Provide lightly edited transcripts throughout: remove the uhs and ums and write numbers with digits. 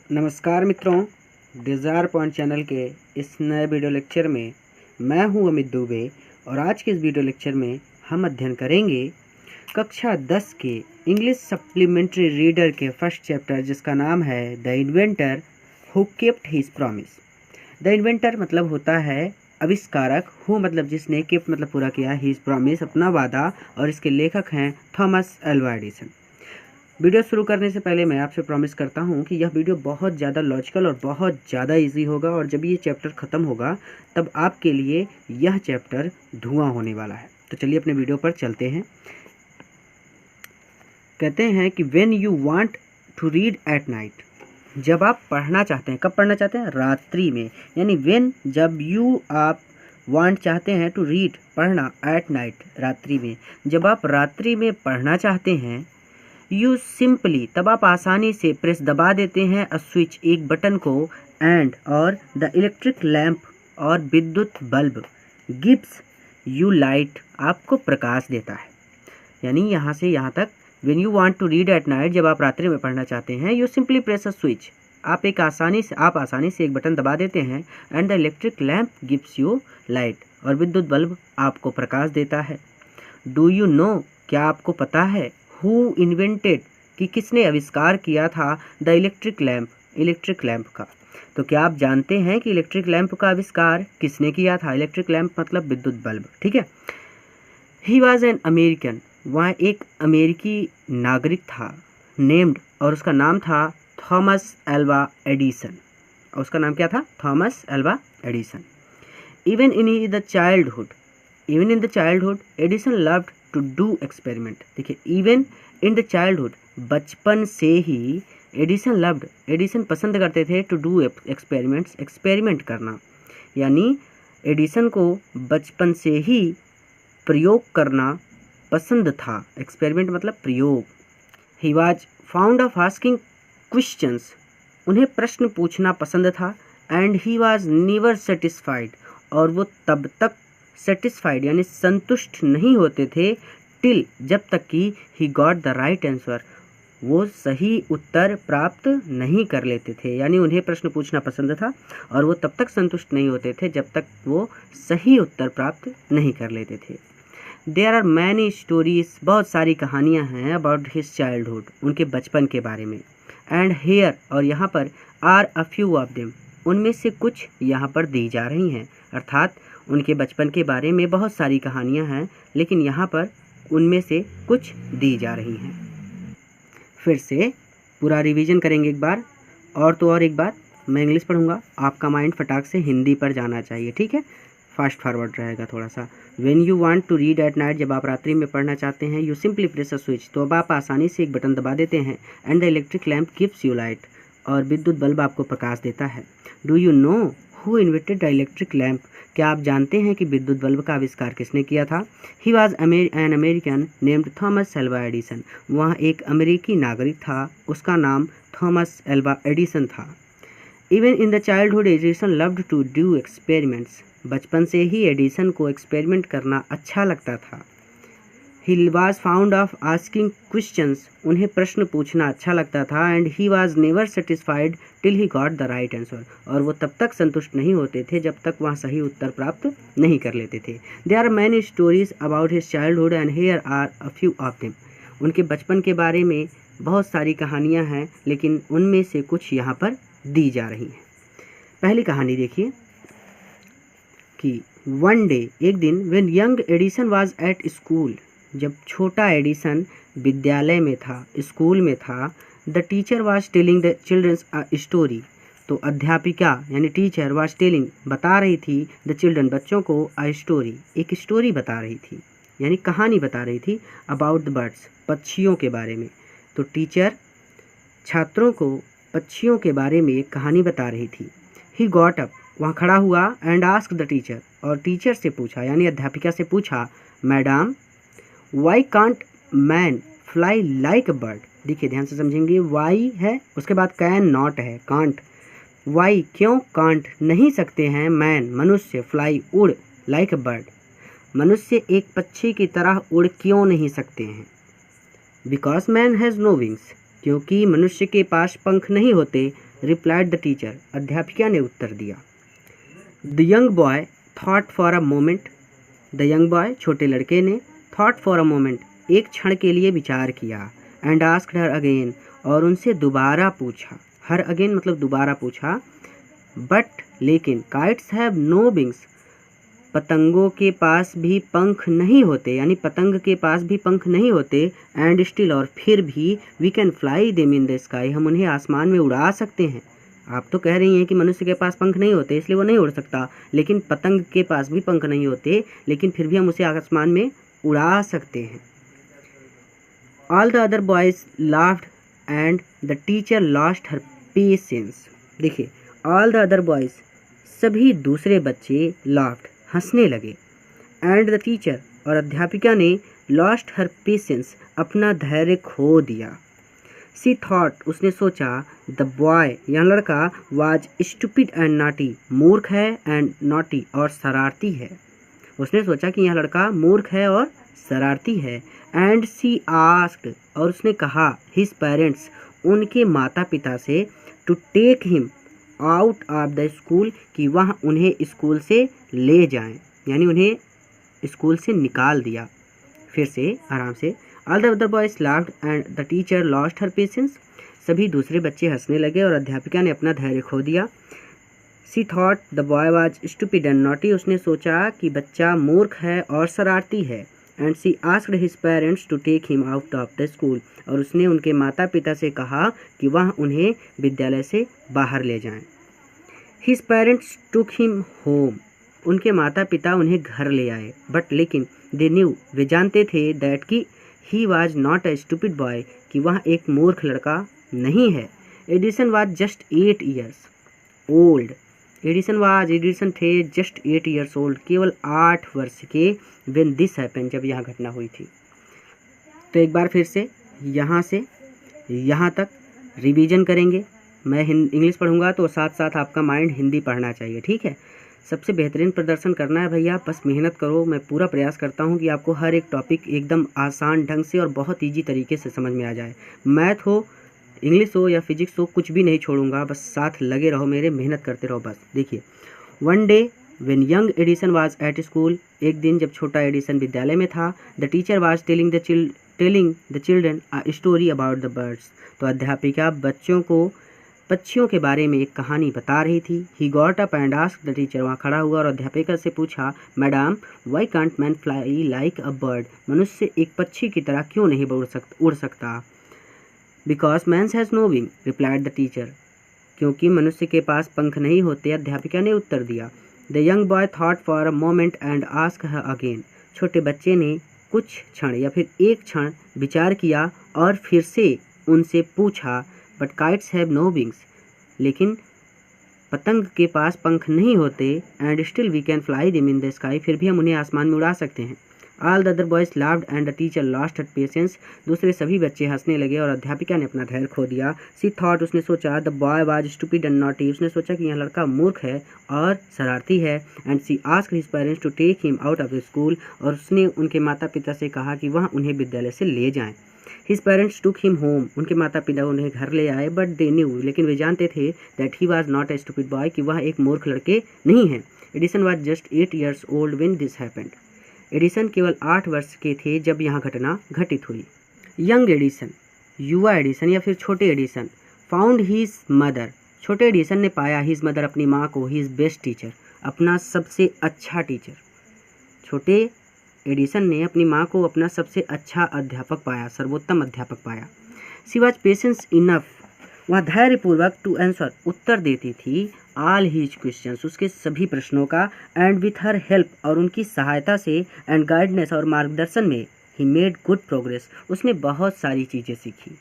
नमस्कार मित्रों, desire point channel के इस नए वीडियो लेक्चर में मैं हूं अमित दुबे और आज के इस वीडियो लेक्चर में हम अध्ययन करेंगे कक्षा 10 के इंग्लिश सप्लीमेंट्री रीडर के फर्स्ट चैप्टर, जिसका नाम है the inventor who kept his promise. The inventor मतलब होता है आविष्कारक, हु मतलब जिसने, केप्ट मतलब पूरा किया, हिज प्रॉमिस अपना वादा, और इसके लेखक हैं थॉमस एल्वा एडिसन। वीडियो शुरू करने से पहले मैं आपसे प्रॉमिस करता हूं कि यह वीडियो बहुत ज़्यादा लॉजिकल और बहुत ज़्यादा इजी होगा, और जब ये चैप्टर ख़त्म होगा तब आपके लिए यह चैप्टर धुआं होने वाला है। तो चलिए अपने वीडियो पर चलते हैं। कहते हैं कि when you want to read at night, जब आप पढ़ना चाहते हैं। कब पढ़ना चाहते हैं? रात्रि में। यानी व्हेन, जब, यू आप, वांट चाहते हैं, टू रीड पढ़ना, एट नाइट रात्रि में। जब आप रात्रि में पढ़ना चाहते हैं, यू सिंपली तब आप आसानी से प्रेस दबा देते हैं अ स्विच एक बटन को, एंड और द इलेक्ट्रिक लैंप और विद्युत बल्ब गिव्स यू लाइट आपको प्रकाश देता है। यानी यहाँ से यहाँ तक, when you want to read at night, जब आप रात्रि में पढ़ना चाहते हैं, you simply press a switch, आप आसानी से एक बटन दबा देते हैं, and the electric lamp gives you light, और विद्युत बल्ब आपको प्रकाश देता है। डू यू नो, क्या आपको पता है, हु इन्वेंटेड कि किसने आविष्कार किया था द इलेक्ट्रिक लैंप का। तो क्या आप जानते हैं कि इलेक्ट्रिक लैंप का आविष्कार किसने किया था? इलेक्ट्रिक लैंप मतलब विद्युत बल्ब, ठीक है। ही वॉज एन अमेरिकन, वह एक अमेरिकी नागरिक था, नेम्ड, और उसका नाम था थॉमस एल्वा एडिसन। और उसका नाम क्या था? Thomas Alva Edison. Even in the childhood Edison loved to do experiment. देखिए, इवन इन द चाइल्डहुड, बचपन से ही एडिसन पसंद करते थे टू डू एक्सपेरिमेंट करना। यानी एडिसन को बचपन से ही प्रयोग करना पसंद था। एक्सपेरिमेंट मतलब प्रयोग। ही was found of asking questions, उन्हें प्रश्न पूछना पसंद था। And he was never satisfied, और वो तब तक सेटिस्फाइड यानी संतुष्ट नहीं होते थे, टिल, जब तक कि he got the right answer, वो सही उत्तर प्राप्त नहीं कर लेते थे। यानी उन्हें प्रश्न पूछना पसंद था और वो तब तक संतुष्ट नहीं होते थे जब तक वो सही उत्तर प्राप्त नहीं कर लेते थे। देयर आर मैनी स्टोरीज, बहुत सारी कहानियाँ हैं, अबाउट हिज चाइल्डहुड, उनके बचपन के बारे में। एंड हेयर, और यहाँ पर, are a few of them, उनमें से कुछ यहाँ पर दी जा रही हैं। अर्थात उनके बचपन के बारे में बहुत सारी कहानियाँ हैं, लेकिन यहाँ पर उनमें से कुछ दी जा रही हैं। फिर से पूरा रिवीजन करेंगे एक बार, और तो और एक बार मैं इंग्लिश पढ़ूंगा, आपका माइंड फटाक से हिंदी पर जाना चाहिए, ठीक है। फास्ट फॉरवर्ड रहेगा थोड़ा सा। When you want to read at night, जब आप रात्रि में पढ़ना चाहते हैं, you simply press a switch, तो अब आप आसानी से एक बटन दबा देते हैं, and the electric lamp gives you light, और विद्युत बल्ब आपको प्रकाश देता है। Do you know who invented the electric lamp, क्या आप जानते हैं कि विद्युत बल्ब का आविष्कार किसने किया था? He was an American named Thomas Alva Edison, वह एक अमेरिकी नागरिक था, उसका नाम थॉमस एल्वा एडिसन था। Even in the childhood Edison loved to do experiments, बचपन से ही एडिसन को एक्सपेरिमेंट करना अच्छा लगता था। He was found of asking questions, उन्हें प्रश्न पूछना अच्छा लगता था। And he was never satisfied till he got the right answer, और वो तब तक संतुष्ट नहीं होते थे जब तक वह सही उत्तर प्राप्त नहीं कर लेते थे। There are many stories about his childhood and here are a few of them, उनके बचपन के बारे में बहुत सारी कहानियाँ हैं, लेकिन उनमें से कुछ यहाँ पर दी जा रही हैं। पहली कहानी देखिए कि वन डे, एक दिन, when young Edison was at school, जब छोटा एडिसन विद्यालय में था, स्कूल में था, the teacher was telling the childrens a story, तो अध्यापिका यानी टीचर वाज टेलिंग बता रही थी, द चिल्ड्रन बच्चों को, अ स्टोरी एक स्टोरी बता रही थी, यानी कहानी बता रही थी, अबाउट द बर्ड्स पक्षियों के बारे में। तो टीचर छात्रों को पक्षियों के बारे में एक कहानी बता रही थी। ही गॉट अप, वहाँ खड़ा हुआ, एंड आस्क द टीचर, और टीचर से पूछा यानी अध्यापिका से पूछा, madam why can't man fly like a bird. देखिए ध्यान से समझेंगे, वाई है, उसके बाद कैन नॉट है, कांट, वाई क्यों, कांट नहीं सकते हैं, मैन मनुष्य, फ्लाई उड़, लाइक अ बर्ड मनुष्य एक पक्षी की तरह उड़ क्यों नहीं सकते हैं? Because man has no wings, क्योंकि मनुष्य के पास पंख नहीं होते, रिप्लाइड द टीचर, अध्यापिका ने उत्तर दिया। The young boy thought for a moment, the young boy, छोटे लड़के ने, थॉट फॉर अ मोमेंट, एक क्षण के लिए विचार किया, एंड आस्क्ड हर अगेन, और उनसे दोबारा पूछा, हर अगेन मतलब दोबारा पूछा, बट लेकिन, काइट्स हैव नो विंग्स, पतंगों के पास भी पंख नहीं होते, यानी पतंग के पास भी पंख नहीं होते, एंड स्टिल, और फिर भी, we can fly them in the sky, हम उन्हें आसमान में उड़ा सकते हैं। आप तो कह रही हैं कि मनुष्य के पास पंख नहीं होते इसलिए वो नहीं उड़ सकता, लेकिन पतंग के पास भी पंख नहीं होते, लेकिन फिर भी हम उसे आसमान में उड़ा सकते हैं। All the other boys laughed and the teacher lost her patience. देखिए, ऑल द अदर बॉयज, सभी दूसरे बच्चे, लाफ्ड, हंसने लगे, एंड द टीचर, और अध्यापिका ने, लॉस्ट हर पेशेंस, अपना धैर्य खो दिया। सी थॉट, उसने सोचा, द बॉय, यह लड़का, वाज स्टूपिड एंड नॉटी, मूर्ख है, एंड नॉटी, और शरारती है। उसने सोचा कि यह लड़का मूर्ख है और शरारती है। एंड सी आस्क्ड, और उसने कहा, हिज पेरेंट्स, उनके माता पिता से, to take him out of the school, कि वह उन्हें स्कूल से ले जाएं, यानी उन्हें स्कूल से निकाल दिया। फिर से आराम से, all the other boys laughed and the teacher lost her patience, सभी दूसरे बच्चे हंसने लगे और अध्यापिका ने अपना धैर्य खो दिया। She thought the boy was stupid and naughty, उसने सोचा कि बच्चा मूर्ख है और शरारती है। And she asked his parents to take him out of the school, और उसने उनके माता पिता से कहा कि वह उन्हें विद्यालय से बाहर ले जाएं। His parents took him home, उनके माता पिता उन्हें घर ले आए, बट लेकिन, दे न्यू, वे जानते थे, दैट कि he was not a stupid boy, कि वह एक मूर्ख लड़का नहीं है। Edison was just 8 years old, Edison थे जस्ट 8 ईयर्स ओल्ड, केवल 8 वर्ष के, व्हेन दिस हैपेंड, जब यह घटना हुई थी। तो एक बार फिर से यहाँ से यहाँ तक रिवीजन करेंगे। मैं इंग्लिश पढ़ूंगा तो साथ साथ आपका माइंड हिंदी पढ़ना चाहिए, ठीक है। सबसे बेहतरीन प्रदर्शन करना है भैया, बस मेहनत करो। मैं पूरा प्रयास करता हूँ कि आपको हर एक टॉपिक एकदम आसान ढंग से और बहुत ईजी तरीके से समझ में आ जाए। मैथ हो, इंग्लिश हो या फिजिक्स हो, कुछ भी नहीं छोड़ूंगा, बस साथ लगे रहो मेरे, मेहनत करते रहो बस। देखिए, one day when young Edison was at school, एक दिन जब छोटा एडिसन विद्यालय में था, the teacher was telling the children a story about the birds, तो अध्यापिका बच्चों को पक्षियों के बारे में एक कहानी बता रही थी। He got up and asked the teacher, वहाँ खड़ा हुआ और अध्यापिका से पूछा, madam why can't man fly like a bird, मनुष्य एक पक्षी की तरह क्यों नहीं उड़ सकता। Because man has no wing, replied the teacher, क्योंकि मनुष्य के पास पंख नहीं होते, अध्यापिका ने उत्तर दिया। The young boy thought for a moment and ask her again, छोटे बच्चे ने कुछ क्षण या फिर एक क्षण विचार किया और फिर से उनसे पूछा, but kites have no wings, लेकिन पतंग के पास पंख नहीं होते, and still we can fly them in the sky, फिर भी हम उन्हें आसमान में उड़ा सकते हैं। All the other boys laughed and the teacher lost her patience, दूसरे सभी बच्चे हंसने लगे और अध्यापिका ने अपना धैर्य खो दिया। सी थॉट, उसने सोचा, the boy was stupid and naughty, उसने सोचा कि यह लड़का मूर्ख है और शरारती है। And she asked his parents to take him out of the school, और उसने उनके माता पिता से कहा कि वह उन्हें विद्यालय से ले जाएं। His parents took him home, उनके माता पिता उन्हें घर ले आए, बट दे न्यू, लेकिन वे जानते थे, that he was not a stupid boy, कि वह एक मूर्ख लड़के नहीं हैं। Edison was just 8 years old when this happened, Edison केवल 8 वर्ष के थे जब यह घटना घटित हुई। यंग एडिसन, युवा एडिसन या फिर छोटे एडिसन, फाउंड हीज मदर, छोटे एडिसन ने पाया हीज मदर, अपनी माँ को, हीज बेस्ट टीचर, अपना सबसे अच्छा टीचर। छोटे एडिसन ने अपनी माँ को अपना सबसे अच्छा अध्यापक पाया, सर्वोत्तम अध्यापक पाया। शी वॉज पेशेंस इनफ, वह धैर्यपूर्वक टू आंसर, उत्तर देती थी, ऑल हीज क्वेश्चंस, उसके सभी प्रश्नों का, एंड विथ हर हेल्प, और उनकी सहायता से, एंड गाइडनेस, और मार्गदर्शन में, ही मेड गुड प्रोग्रेस, उसने बहुत सारी चीज़ें सीखी,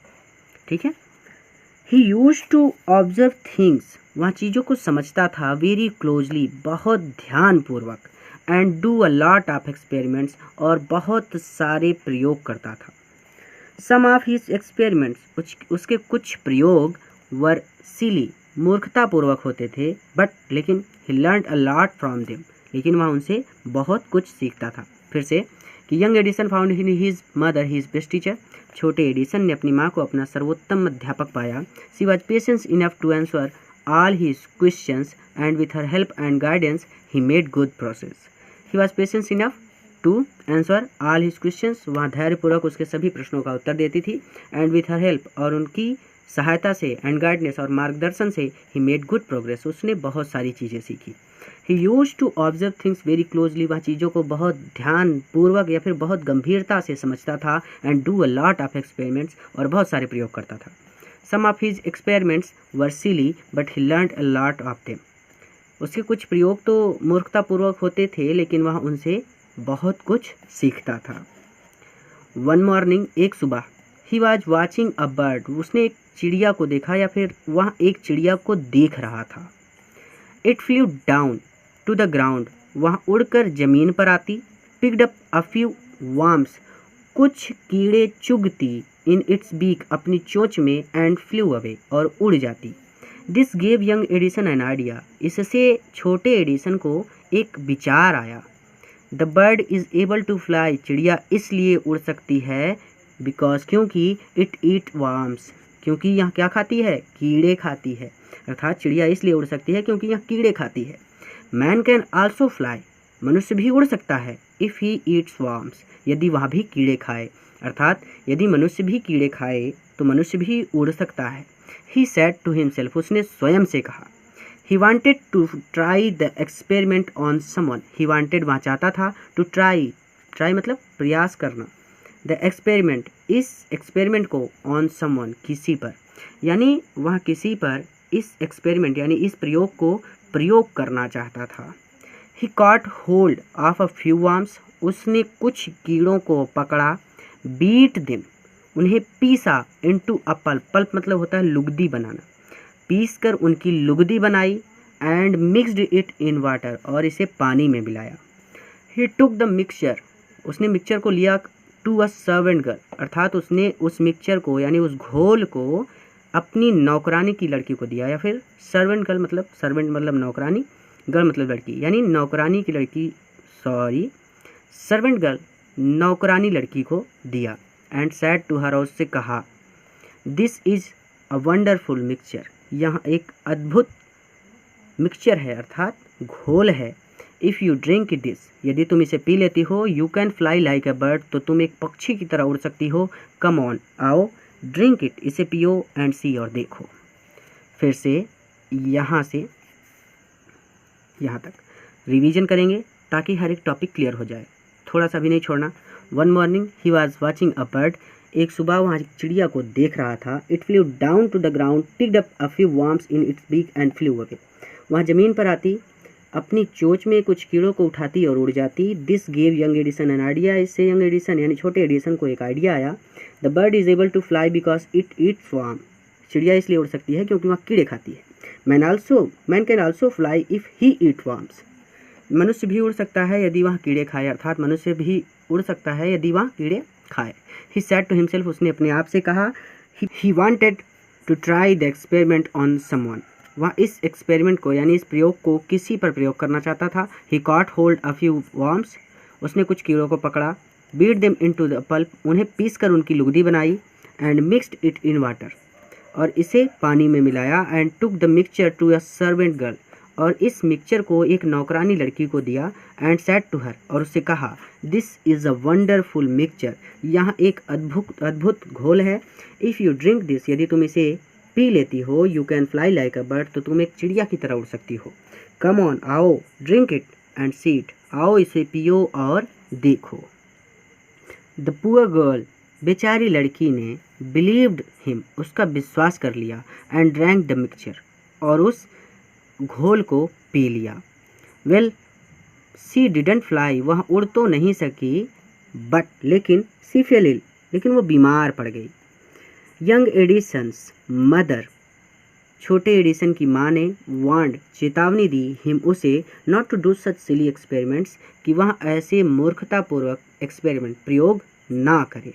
ठीक है। ही यूज टू ऑब्जर्व थिंग्स, वह चीज़ों को समझता था, वेरी क्लोजली, बहुत ध्यानपूर्वक, and do a lot of experiments, और बहुत सारे प्रयोग करता था। सम ऑफ हिज एक्सपेरिमेंट्स, उसके कुछ प्रयोग, वर सिली, मूर्खतापूर्वक होते थे, बट लेकिन he learn a lot from them, लेकिन वह उनसे बहुत कुछ सीखता था। फिर से कि young Edison found in his mother his best teacher, छोटे एडिसन ने अपनी माँ को अपना सर्वोत्तम अध्यापक पाया। She was patience enough to answer all his questions and with her help and guidance he made good process. He was patience enough to answer all his questions, वहाँ धैर्यपूर्वक उसके सभी प्रश्नों का उत्तर देती थी। एंड विथ हर हेल्प, और उनकी सहायता से, एंड गाइडेंस, और मार्गदर्शन से, ही मेड गुड प्रोग्रेस, उसने बहुत सारी चीज़ें सीखी। He use to observe things very closely, वह चीज़ों को बहुत ध्यानपूर्वक या फिर बहुत गंभीरता से समझता था। And do a lot of experiments, और बहुत सारे प्रयोग करता था। Some of his experiments were silly but he learned a lot of them. उसके कुछ प्रयोग तो मूर्खतापूर्वक होते थे, लेकिन वह उनसे बहुत कुछ सीखता था। वन मॉर्निंग, एक सुबह, ही वॉज वॉचिंग अ बर्ड, उसने एक चिड़िया को देखा या फिर वह एक चिड़िया को देख रहा था। It flew down to the ground, वह उड़कर जमीन पर आती। Picked up a few worms, कुछ कीड़े चुगती। इन इट्स बीक, अपनी चोंच में। एंड फ्लू अवे, और उड़ जाती। This gave young Edison an idea, इससे छोटे एडिसन को एक विचार आया। The bird is able to fly, चिड़िया इसलिए उड़ सकती है, बिकॉज, क्योंकि, इट ईट वर्म्स, क्योंकि यह क्या खाती है, कीड़े खाती है। अर्थात चिड़िया इसलिए उड़ सकती है क्योंकि यह कीड़े खाती है। मैन कैन आल्सो फ्लाई, मनुष्य भी उड़ सकता है। इफ़ ही ईट्स वर्म्स, यदि वह भी कीड़े खाए। अर्थात यदि मनुष्य भी कीड़े खाए तो मनुष्य भी उड़ सकता है। ही सेड टू हिमसेल्फ, उसने स्वयं से कहा। He wanted to try the experiment on someone, he wanted, वहाँ चाहता था, टू ट्राई, ट्राई मतलब प्रयास करना, द एक्सपेरिमेंट, इस एक्सपेरिमेंट को, ऑन समवन, किसी पर, यानी वह किसी पर इस एक्सपेरिमेंट यानी इस प्रयोग को प्रयोग करना चाहता था। He caught hold of a few worms, उसने कुछ कीड़ों को पकड़ा। बीट देम, उन्हें पीसा। इनटू अ पल्प, पल्प मतलब होता है लुगदी बनाना, पीस कर उनकी लुगदी बनाई। And mixed it in water, और इसे पानी में मिलाया। ही टुक द मिक्सचर, उसने मिक्सचर को लिया। टू अ सर्वेंट गर्ल, अर्थात उसने उस मिक्सचर को यानी उस घोल को अपनी नौकरानी की लड़की को दिया। या फिर सर्वेंट गर्ल मतलब, सर्वेंट मतलब नौकरानी, गर्ल मतलब लड़की, यानी नौकरानी की लड़की, सर्वेंट गर्ल नौकरानी लड़की को दिया। एंड सैड टू हर, उससे कहा, this is a wonderful mixture, यह एक अद्भुत मिक्सचर है, अर्थात घोल है। इफ़ यू ड्रिंक दिस, यदि तुम इसे पी लेती हो, you can fly like a bird, तो तुम एक पक्षी की तरह उड़ सकती हो। कम ऑन, आओ, ड्रिंक इट, इसे पियो। एंड सी, और देखो। फिर से यहाँ से यहाँ तक रिवीजन करेंगे ताकि हर एक टॉपिक क्लियर हो जाए, थोड़ा सा भी नहीं छोड़ना। One morning he was watching a bird, एक सुबह वहाँ चिड़िया को देख रहा था। It flew down to the ground, picked up a few worms in its beak and flew away, वहाँ ज़मीन पर आती, अपनी चोंच में कुछ कीड़ों को उठाती और उड़ जाती। This gave young Edison an idea, इससे यंग एडिसन यानी छोटे एडिसन को एक आइडिया आया। The bird is able to fly because it eats worm, चिड़िया इसलिए उड़ सकती है क्योंकि वह कीड़े खाती है। Man can also fly if he eat worms, मनुष्य भी उड़ सकता है यदि वह कीड़े खाए, अर्थात मनुष्य भी उड़ सकता है यदि वह कीड़े खाए। ही सेड टू हिमसेल्फ, उसने अपने आप से कहा। He wanted to try the experiment on someone, वह इस एक्सपेरिमेंट को यानी इस प्रयोग को किसी पर प्रयोग करना चाहता था। He caught hold a few worms, उसने कुछ कीड़ों को पकड़ा। Beat them into the pulp, उन्हें पीस कर उनकी लुगदी बनाई। And mixed it in water, और इसे पानी में मिलाया। And took the mixture to a servant girl, और इस मिक्सचर को एक नौकरानी लड़की को दिया। एंड सेड टू हर, और उससे कहा, this is a wonderful mixture, यह एक अद्भुत घोल है। इफ़ यू ड्रिंक दिस, यदि तुम इसे पी लेती हो, you can fly like a bird, तो तुम एक चिड़िया की तरह उड़ सकती हो। कम ऑन, आओ, drink it and see it, आओ इसे पियो और देखो। द पुअर गर्ल, बेचारी लड़की ने, बिलीव्ड हिम, उसका विश्वास कर लिया। एंड ड्रैंक द मिक्सचर, और उस घोल को पी लिया। वेल, सी डिडंट फ्लाई, वह उड़ तो नहीं सकी, बट लेकिन सी फेल इल, लेकिन वो बीमार पड़ गई। यंग एडिसन्स मदर, छोटे एडिसन की माँ ने, वांड, चेतावनी दी, हिम, उसे, not to do such silly experiments, कि वह ऐसे मूर्खतापूर्वक एक्सपेरिमेंट प्रयोग ना करे।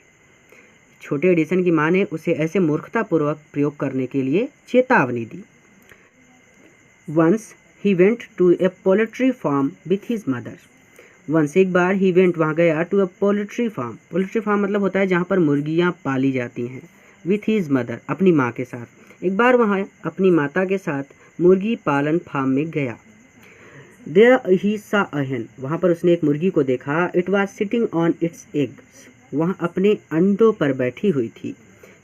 छोटे एडिसन की माँ ने उसे ऐसे मूर्खतापूर्वक प्रयोग करने के लिए चेतावनी दी। Once he went to a poultry farm with his mother, once एक बार ही वेंट वहाँ गया to a poultry farm. Poultry farm मतलब होता है जहाँ पर मुर्गियाँ पाली जाती हैं। विथ हीज मदर अपनी माँ के साथ। एक बार वहाँ अपनी माता के साथ मुर्गी पालन फार्म में गया। देयर ही सा अ hen, वहाँ पर उसने एक मुर्गी को देखा। It was sitting on its eggs, वह अपने अंडों पर बैठी हुई थी।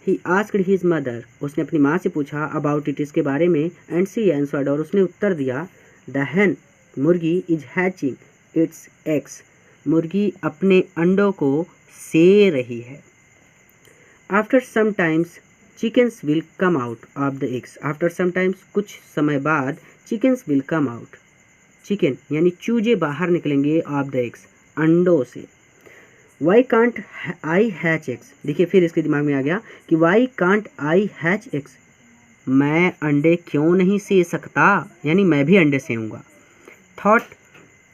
ही आस्क्ड हिज मदर, उसने अपनी माँ से पूछा अबाउट इट, इसके बारे में। एंड सी आंसर्ड, और उसने उत्तर दिया द hen, मुर्गी इज हैचिंग इट्स एग्स, मुर्गी अपने अंडों को से रही है। After some times chickens will come out of the eggs, after some times कुछ समय बाद chickens will come out, chicken यानी चूजे बाहर निकलेंगे ऑफ द एग्स, अंडों से। Why can't I hatch eggs, देखिए फिर इसके दिमाग में आ गया कि why can't I hatch eggs, मैं अंडे क्यों नहीं से सकता, यानी मैं भी अंडे सेऊंगा। थॉट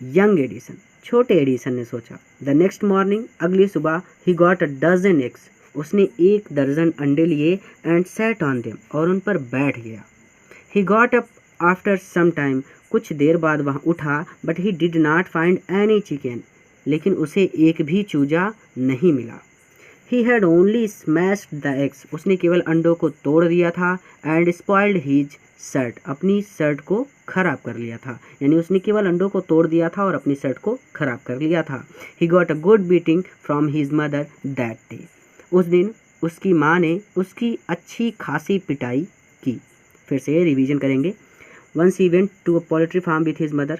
यंग एडिसन, छोटे एडिसन ने सोचा। द नेक्स्ट मॉर्निंग, अगली सुबह, he got a dozen eggs, उसने 1 दर्जन अंडे लिए। एंड सैट ऑन देम, और उन पर बैठ गया। He got up after some time, कुछ देर बाद वह उठा। But he did not find any chicken, लेकिन उसे एक भी चूजा नहीं मिला। He had only smashed the eggs, उसने केवल अंडों को तोड़ दिया था। एंड स्पॉइल्ड हीज शर्ट, अपनी शर्ट को खराब कर लिया था, यानी उसने केवल अंडों को तोड़ दिया था और अपनी शर्ट को खराब कर लिया था। ही got a good beating from his mother that day, उस दिन उसकी माँ ने उसकी अच्छी खासी पिटाई की। फिर से रिवीजन करेंगे। Once he went to a poultry farm with his mother,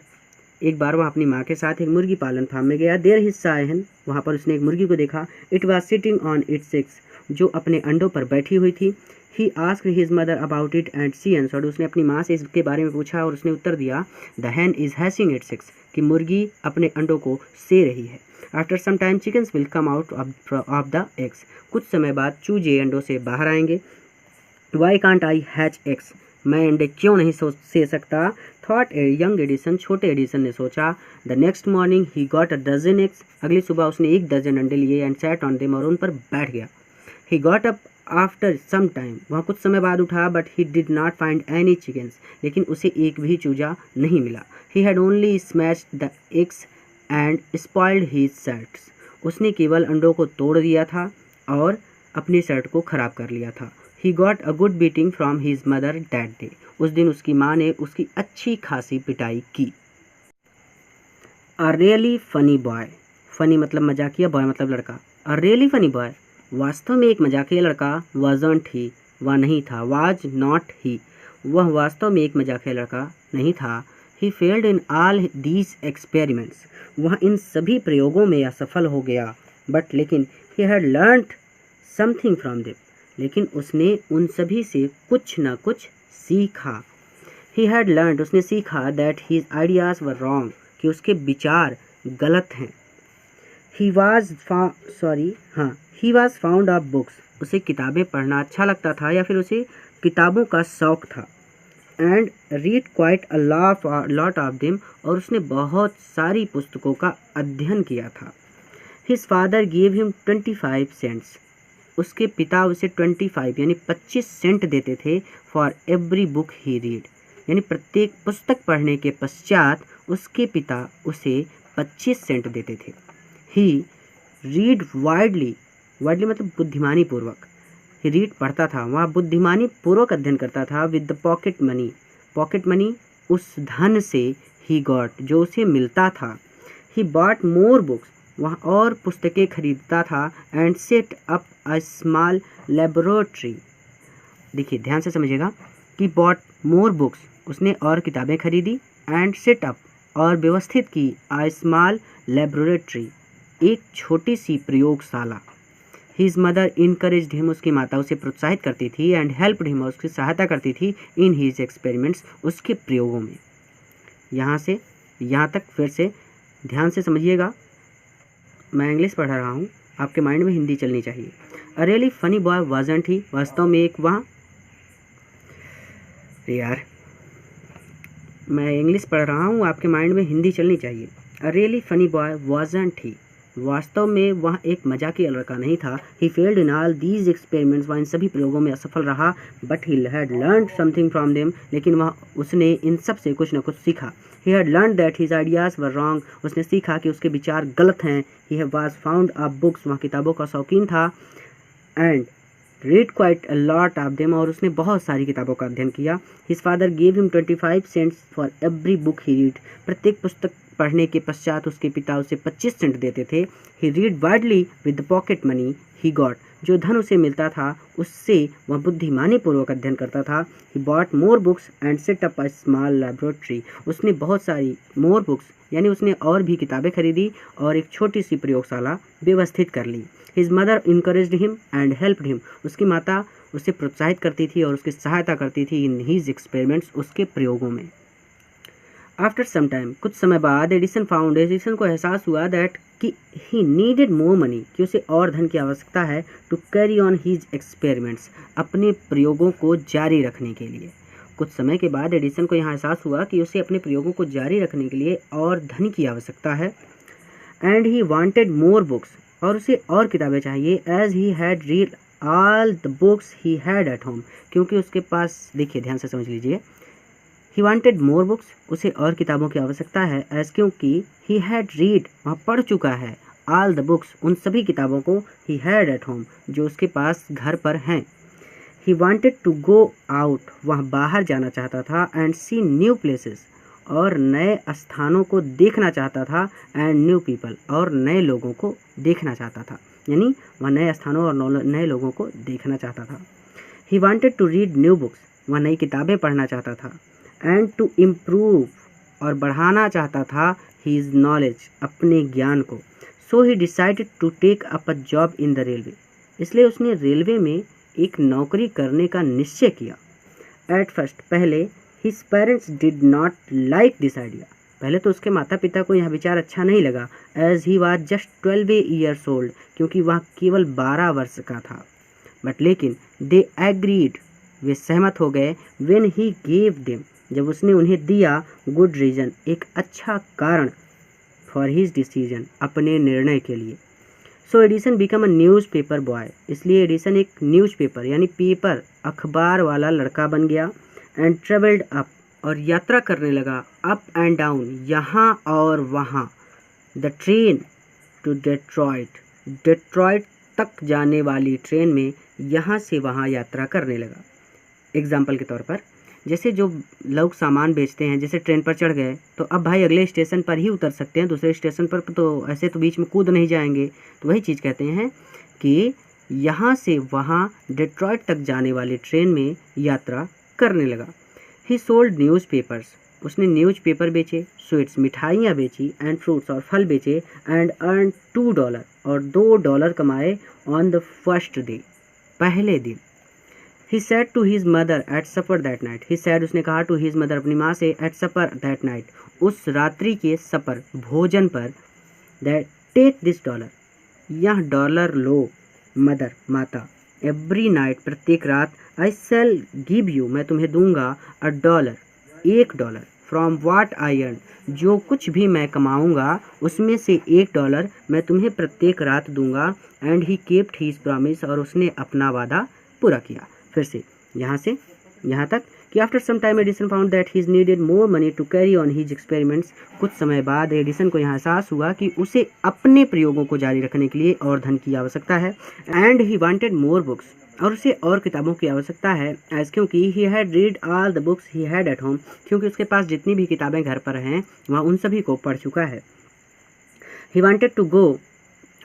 एक बार वह अपनी माँ के साथ एक मुर्गी पालन फार्म में गया। देयर हिज सा hen, वहाँ पर उसने एक मुर्गी को देखा। It was sitting on its eggs, जो अपने अंडों पर बैठी हुई थी। He asked his mother about it and she answered, उसने अपनी माँ से इसके बारे में पूछा और उसने उत्तर दिया the hen is hatching its eggs, कि मुर्गी अपने अंडों को से रही है। After some time chickens will come out of the eggs, कुछ समय बाद चूजे अंडों से बाहर आएंगे। Why can't I hatch eggs, मैं अंडे क्यों नहीं से सकता। थॉट ए यंग एडिसन, छोटे एडिसन ने सोचा। The next morning he got a dozen eggs, अगली सुबह उसने 1 दर्जन अंडे लिए। एंड सैट ऑन देम, और उन पर बैठ गया। He got up after some time, वह कुछ समय बाद उठा। But he did not find any chickens, लेकिन उसे एक भी चूजा नहीं मिला। He had only smashed the eggs and spoiled his shirts, उसने केवल अंडों को तोड़ दिया था और अपनी शर्ट को खराब कर लिया था। ही got a good beating from his mother that day, उस दिन उसकी माँ ने उसकी अच्छी खासी पिटाई की। अ रियली फनी बॉय, फनी मतलब मजाकिया, बॉय मतलब लड़का। अ रियली फनी बॉय, वास्तव में एक मजाकिया लड़का। वाजंट ही, वह नहीं था। वाज नॉट ही, वह वास्तव में एक मजाकिया लड़का नहीं था। He failed in all these experiments, वह इन सभी प्रयोगों में असफल हो गया। बट लेकिन he had learned something from them, लेकिन उसने उन सभी से कुछ न कुछ सीखा। ही हैड लर्नड, उसने सीखा। That his ideas were wrong, कि उसके विचार गलत हैं। He was found of books, उसे किताबें पढ़ना अच्छा लगता था या फिर उसे किताबों का शौक था। And read quite a lot of them, और उसने बहुत सारी पुस्तकों का अध्ययन किया था। His father give him 25 cents, उसके पिता उसे 25 यानी 25 सेंट देते थे। For every book he read, यानी प्रत्येक पुस्तक पढ़ने के पश्चात उसके पिता उसे 25 सेंट देते थे। ही रीड वाइडली, वाइडली मतलब बुद्धिमानी पूर्वक। ही रीड पढ़ता था, वह बुद्धिमानी पूर्वक अध्ययन करता था। With the pocket money, pocket money उस धन से ही गॉट, जो उसे मिलता था। ही बॉट मोर बुक्स, वह और पुस्तकें खरीदता था। And set up a small laboratory, देखिए ध्यान से समझिएगा कि बॉट मोर बुक्स, उसने और किताबें खरीदी। एंड सेट अप, और व्यवस्थित की। अ स्मॉल लेबोरेटरी, एक छोटी सी प्रयोगशाला। हिज मदर इनकरेज्ड हिम, उसकी माता उसे प्रोत्साहित करती थी। एंड हेल्प्ड हिम, उसकी सहायता करती थी। इन हिज एक्सपेरिमेंट्स, उसके प्रयोगों में। यहाँ से यहाँ तक फिर से ध्यान से समझिएगा, मैं इंग्लिश पढ़ रहा हूँ, आपके माइंड में हिंदी चलनी चाहिए। A really funny boy wasn't he, वास्तव में एक वहाँ, यार मैं इंग्लिश पढ़ रहा हूँ, आपके माइंड में हिंदी चलनी चाहिए। A really funny boy wasn't he, वास्तव में वह एक मजाकिया लड़का नहीं था। He failed in all these experiments, वह इन सभी प्रयोगों में असफल रहा। But he had learn something from them, लेकिन उसने इन सब से कुछ न कुछ सीखा। He had learn that his ideas were wrong, उसने सीखा कि उसके विचार गलत हैं। He was found a books, वह किताबों का शौकीन था। And read quite a lot of them, और उसने बहुत सारी किताबों का अध्ययन किया। His father gave him 25 cents for every book he read, प्रत्येक पुस्तक पढ़ने के पश्चात उसके पिता उसे 25 सेंट देते थे। He read widely with the pocket money he got, जो धन उसे मिलता था उससे वह बुद्धिमानी पूर्वक अध्ययन करता था। He bought more books and set up a small laboratory, उसने बहुत सारी मोर बुक्स यानी उसने और भी किताबें खरीदी और एक छोटी सी प्रयोगशाला व्यवस्थित कर ली। His mother encouraged him and helped him, उसकी माता उसे प्रोत्साहित करती थी और उसकी सहायता करती थी इन हिज एक्सपेरिमेंट्स, उसके प्रयोगों में। आफ्टर सम टाइम, कुछ समय बाद, एडिसन को एहसास हुआ दैट कि ही नीडेड मोर मनी, कि उसे और धन की आवश्यकता है, to carry on his experiments, अपने प्रयोगों को जारी रखने के लिए। कुछ समय के बाद एडिसन को यहाँ एहसास हुआ कि उसे अपने प्रयोगों को जारी रखने के लिए और धन की आवश्यकता है। And he wanted more books, और उसे और किताबें चाहिए। As he had read all the books he had at home, क्योंकि उसके पास, देखिए ध्यान से समझ लीजिए, ही वांटेड मोर बुक्स, उसे और किताबों की आवश्यकता है। एज, क्योंकि ही हैड रीड, वह पढ़ चुका है, ऑल द बुक्स, उन सभी किताबों को, ही हैड एट होम, जो उसके पास घर पर हैं। He wanted to go out, वह बाहर जाना चाहता था। एंड सी न्यू प्लेसेस, और नए स्थानों को देखना चाहता था। एंड न्यू पीपल, और नए लोगों को देखना चाहता था, यानी वह नए स्थानों और नए लोगों को देखना चाहता था। He wanted to read new books, वह नई किताबें पढ़ना चाहता था। एंड टू इम्प्रूव, और बढ़ाना चाहता था हीज नॉलेज, अपने ज्ञान को। So he decided to take up a job in the railway, इसलिए उसने रेलवे में एक नौकरी करने का निश्चय किया। एट फर्स्ट, पहले his parents did not like this idea, पहले तो उसके माता पिता को यह विचार अच्छा नहीं लगा। As he was just 12 years old, क्योंकि वह केवल 12 वर्ष का था। बट लेकिन दे एग्रीड, वे सहमत हो गए। व्हेन ही गेव देम, जब उसने उन्हें दिया, गुड रीजन, एक अच्छा कारण, फॉर हिज डिसीजन, अपने निर्णय के लिए। So Edison become a newspaper boy, इसलिए एडिसन एक न्यूज़ पेपर यानी पेपर, अखबार वाला लड़का बन गया। एंड ट्रेवल्ड अप, और यात्रा करने लगा, अप एंड डाउन, यहाँ और वहाँ। The train to Detroit, Detroit तक जाने वाली ट्रेन में यहाँ से वहाँ यात्रा करने लगा। एग्जाम्पल के तौर पर, जैसे जो लोग सामान बेचते हैं, जैसे ट्रेन पर चढ़ गए तो अब भाई अगले स्टेशन पर ही उतर सकते हैं, दूसरे स्टेशन पर तो ऐसे तो बीच में कूद नहीं जाएंगे। तो वही चीज़ कहते हैं कि यहाँ से वहाँ डेट्रॉयट तक जाने वाली ट्रेन में यात्रा करने लगा। ही सोल्ड न्यूज़पेपर्स, उसने न्यूज़पेपर बेचे, स्वीट्स, मिठाइयाँ बेची, एंड फ्रूट्स, और फल बेचे। एंड अर्न $2, और $2 कमाए ऑन द फर्स्ट डे, पहले दिन। He said to his mother at supper that night. He said, उसने कहा to his mother, अपनी माँ से, at supper that night, उस रात्रि के सपर, भोजन पर, that take this $, यह $, लो, मदर, माता, every night, प्रत्येक रात, I shall give you, मैं तुम्हें दूंगा, $1, $1, from what I earn, जो कुछ भी मैं कमाऊंगा उसमें से $1 मैं तुम्हें प्रत्येक रात दूंगा। And he kept his promise, और उसने अपना वादा पूरा किया। फिर से यहाँ तक कि after some time Edison found that he needed more money to carry on his experiments, कुछ समय बाद एडिसन को यहाँ एहसास हुआ कि उसे अपने प्रयोगों को जारी रखने के लिए और धन की आवश्यकता है। And he wanted more books, और उसे और किताबों की आवश्यकता है। एज, क्योंकि ही had read all the books he had at home, क्योंकि उसके पास जितनी भी किताबें घर पर हैं वह उन सभी को पढ़ चुका है। He wanted to go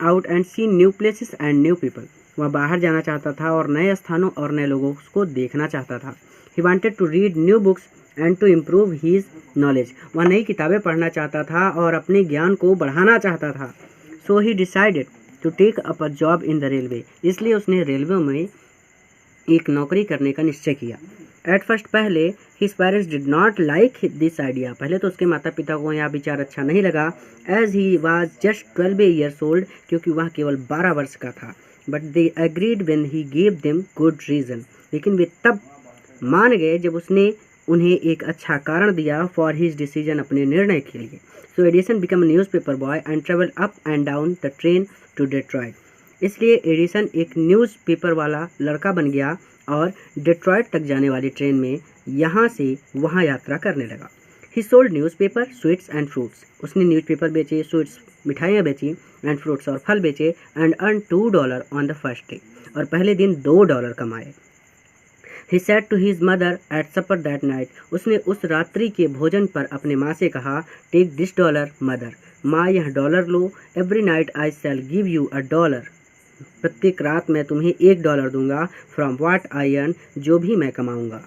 out and see new places and new people, वह बाहर जाना चाहता था और नए स्थानों और नए लोगों को देखना चाहता था। He wanted to read new books and to improve his knowledge, वह नई किताबें पढ़ना चाहता था और अपने ज्ञान को बढ़ाना चाहता था। So he decided to take up a job in the railway, इसलिए उसने रेलवे में एक नौकरी करने का निश्चय किया। एट फर्स्ट, पहले his parents did not like this idea, पहले तो उसके माता पिता को यह विचार अच्छा नहीं लगा। As he was just 12 years old, क्योंकि वह केवल 12 वर्ष का था। But they agreed when he gave them good reason, लेकिन वे तब मान गए जब उसने उन्हें एक अच्छा कारण दिया फॉर हिज डिसीजन, अपने निर्णय के लिए। So Edison become newspaper boy and travel up and down the train to Detroit. इसलिए एडिसन एक न्यूज़पेपर वाला लड़का बन गया और डेट्रॉयट तक जाने वाली ट्रेन में यहाँ से वहाँ यात्रा करने लगा। ही sold newspaper, sweets and fruits. उसने न्यूज़पेपर बेचे, स्वीट्स मिठाइयाँ बेची, एंड फ्रूट्स और फल बेचे, and earn $2 on the first day, और पहले दिन $2 कमाए। He said to his mother at supper that night, उसने उस रात्रि के भोजन पर अपने माँ से कहा, टेक दिस $, मदर, माँ यह $, लो, every night I shall give you $1, प्रत्येक रात मैं तुम्हें $1 दूंगा, फ्रॉम व्हाट आई अर्न, जो भी मैं कमाऊंगा।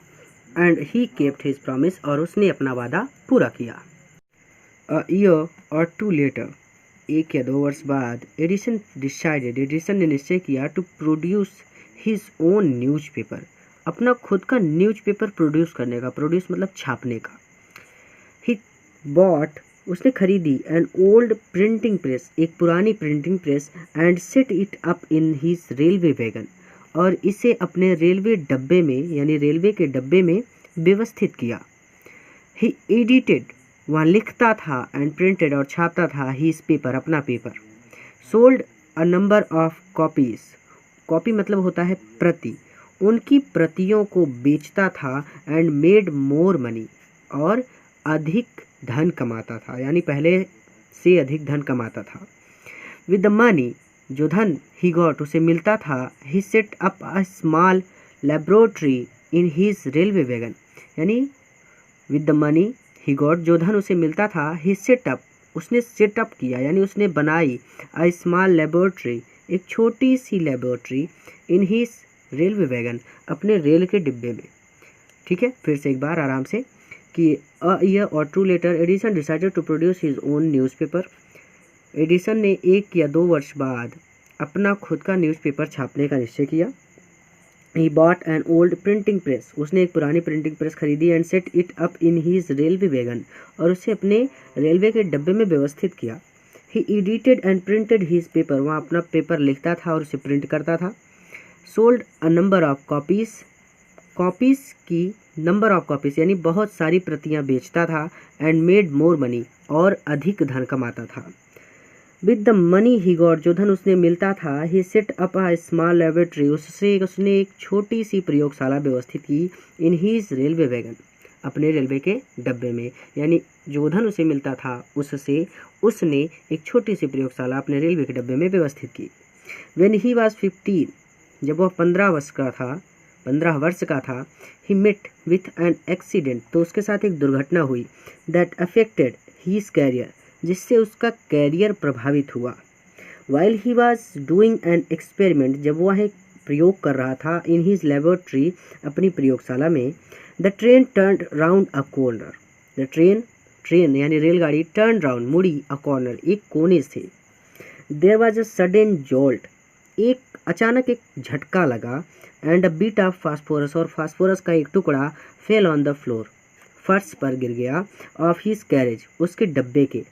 And he kept his promise, और उसने अपना वादा पूरा किया। अ ईयर और 2 लेटर, 1 या 2 वर्ष बाद, एडिसन ने निश्चय किया to produce his own newspaper, अपना खुद का न्यूज़पेपर प्रोड्यूस करने का। प्रोड्यूस मतलब छापने का। ही बॉट, उसने खरीदी, एन ओल्ड प्रिंटिंग प्रेस, एक पुरानी printing press, and set it up in his railway wagon, और इसे अपने रेलवे डब्बे में, यानी रेलवे के डब्बे में व्यवस्थित किया। ही एडिटेड, वहाँ लिखता था, एंड प्रिंटेड, और छापता था, हिज पेपर, अपना paper. Sold a number of copies, copy मतलब होता है प्रति, उनकी प्रतियों को बेचता था, एंड मेड मोर मनी, और अधिक धन कमाता था, यानी पहले से अधिक धन कमाता था। विद द मनी, जो धन ही गॉट, उसे मिलता था, he set up a small laboratory in his railway wagon, यानी with the money he got, जो धन उसे मिलता था, ही सेट अप, उसने सेटअप किया, यानी उसने बनाई, अ स्मॉल लेबोरेटरी, एक छोटी सी laboratory, in his railway wagon, अपने रेल के डिब्बे में। ठीक है, फिर से एक बार आराम से कि अ ईयर और 2 later, Edison decided to produce his own newspaper. Edison ने 1 या 2 वर्ष बाद अपना खुद का न्यूज़पेपर छापने का निश्चय किया। He bought an old printing press, उसने एक पुरानी प्रिंटिंग प्रेस खरीदी, and set it up in his railway wagon, और उसे अपने रेलवे के डब्बे में व्यवस्थित किया। He edited and printed his paper, वहाँ अपना पेपर लिखता था और उसे प्रिंट करता था। Sold a number of copies, copies की नंबर ऑफ कॉपीज़, यानी बहुत सारी प्रतियां बेचता था, एंड मेड मोर मनी, और अधिक धन कमाता था। With the money he got, जो धन उसने मिलता था, he set up a small laboratory, उससे उसने एक छोटी सी प्रयोगशाला व्यवस्थित की, इन हीज रेलवे वैगन, अपने रेलवे के डब्बे में, यानी जो धन उसे मिलता था उससे उसने एक छोटी सी प्रयोगशाला अपने रेलवे के डब्बे में व्यवस्थित की। व्हेन ही वाज 15, जब वह 15 वर्ष का था, he met with an accident, तो उसके साथ एक दुर्घटना हुई, दैट अफेक्टेड हीज कैरियर, जिससे उसका कैरियर प्रभावित हुआ। While he was doing an experiment, जब वह एक प्रयोग कर रहा था, इन हीज लेबोरेटरी, अपनी प्रयोगशाला में, the train turn round a corner, the train यानी रेलगाड़ी, टर्न राउंड, मुड़ी, अ कॉर्नर, एक कोने से। There was a sudden jolt, अचानक एक झटका लगा, and a bit of phosphorus, और फास्फोरस का एक टुकड़ा फेल ऑन द फ्लोर, फर्श पर गिर गया, ऑफ हिज कैरेज, उसके डब्बे के,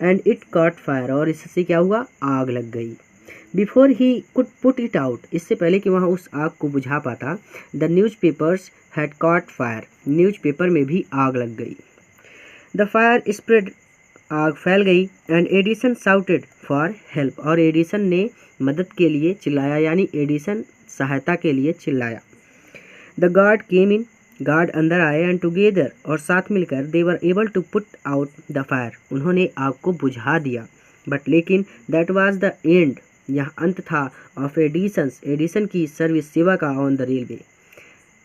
एंड इट कॉट फायर, और इससे क्या हुआ, आग लग गई। Before he could put it out, इससे पहले कि वहाँ उस आग को बुझा पाता, the news papers had cot fire, newspaper में भी आग लग गई। द फायर स्प्रेड, आग फैल गई, and Edison shouted for help, और एडिसन ने मदद के लिए चिल्लाया, यानी एडिसन सहायता के लिए चिल्लाया। The guard came in, guard अंदर आए, एंड टुगेदर, और साथ मिलकर, they were able to put out the fire, उन्होंने आग को बुझा दिया। बट लेकिन दैट वाज द एंड, यह अंत था, ऑफ एडिसन की सर्विस, सेवा का, ऑन द रेलवे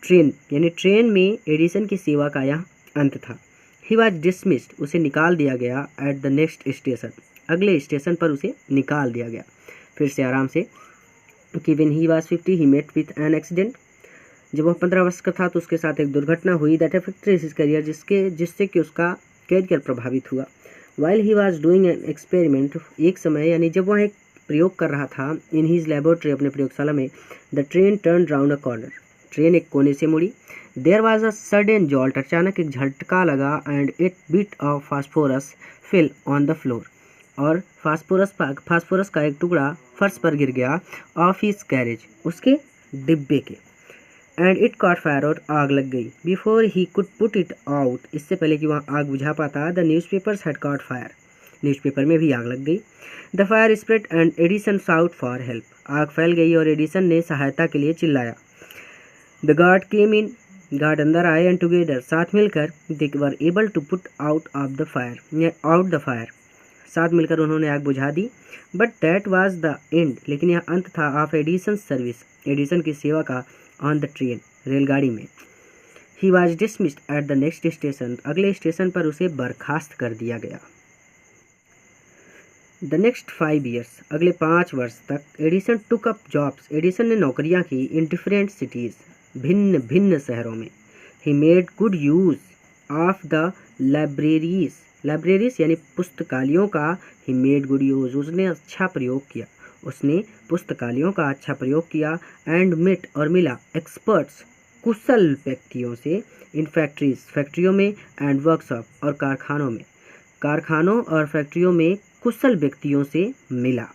ट्रेन, यानी ट्रेन में एडिसन की सेवा का यह अंत था। ही वॉज डिसमिस्ड, उसे निकाल दिया गया, एट द नेक्स्ट स्टेशन, अगले स्टेशन पर उसे निकाल दिया गया। फिर से आराम से कि when he was 50 he met with an accident, जब वह 15 वर्ष का था तो उसके साथ एक दुर्घटना हुई, दैट अफेक्टेड हिज करियर, जिससे कि उसका कैरियर प्रभावित हुआ। While he was doing an experiment, एक समय यानी जब वह एक प्रयोग कर रहा था, इन हीज लेबोरेटरी, अपने प्रयोगशाला में, the train turn round a corner, train एक कोने से मुड़ी। There was a sudden jolt, अचानक एक झटका लगा, and it bit of phosphorus fell on the floor, और फास्फोरस का एक टुकड़ा फर्श पर गिर गया, ऑफ हिज कैरेज, उसके डिब्बे के। एंड इट कॉट फायर, और आग लग गई। Before he could put it out, इससे पहले कि वहाँ आग बुझा पाता, the newspapers had cot fire, newspaper में भी आग लग गई। The fire spread and Edison shout for help, आग फैल गई और एडिसन ने सहायता के लिए चिल्लाया। The guard came in, guard अंदर आए, एंड टुगेदर, साथ मिलकर, they were able to put out the fire, साथ मिलकर उन्होंने आग बुझा दी। But that was the end, लेकिन यह अंत था, ऑफ एडिसन सर्विस, एडिसन की सेवा का, ऑन द ट्रेन, रेलगाड़ी में। He was dismissed at the next station, अगले स्टेशन पर उसे बर्खास्त कर दिया गया। द नेक्स्ट 5 years, अगले 5 वर्ष तक Edison took up jobs, Edison ने नौकरियां की, इन डिफरेंट सिटीज़, भिन्न भिन्न शहरों में। ही made good use of the libraries, libraries यानी पुस्तकालयों का, ही मेड गुड यूज़, उसने अच्छा प्रयोग किया, उसने पुस्तकालयों का अच्छा प्रयोग किया। एंड मेट, और मिला, एक्सपर्ट्स, कुशल व्यक्तियों से, इन फैक्ट्रीज, फैक्ट्रियों में, एंड वर्कशॉप, और कारखानों में, कारखानों और फैक्ट्रियों में कुशल व्यक्तियों से मिला।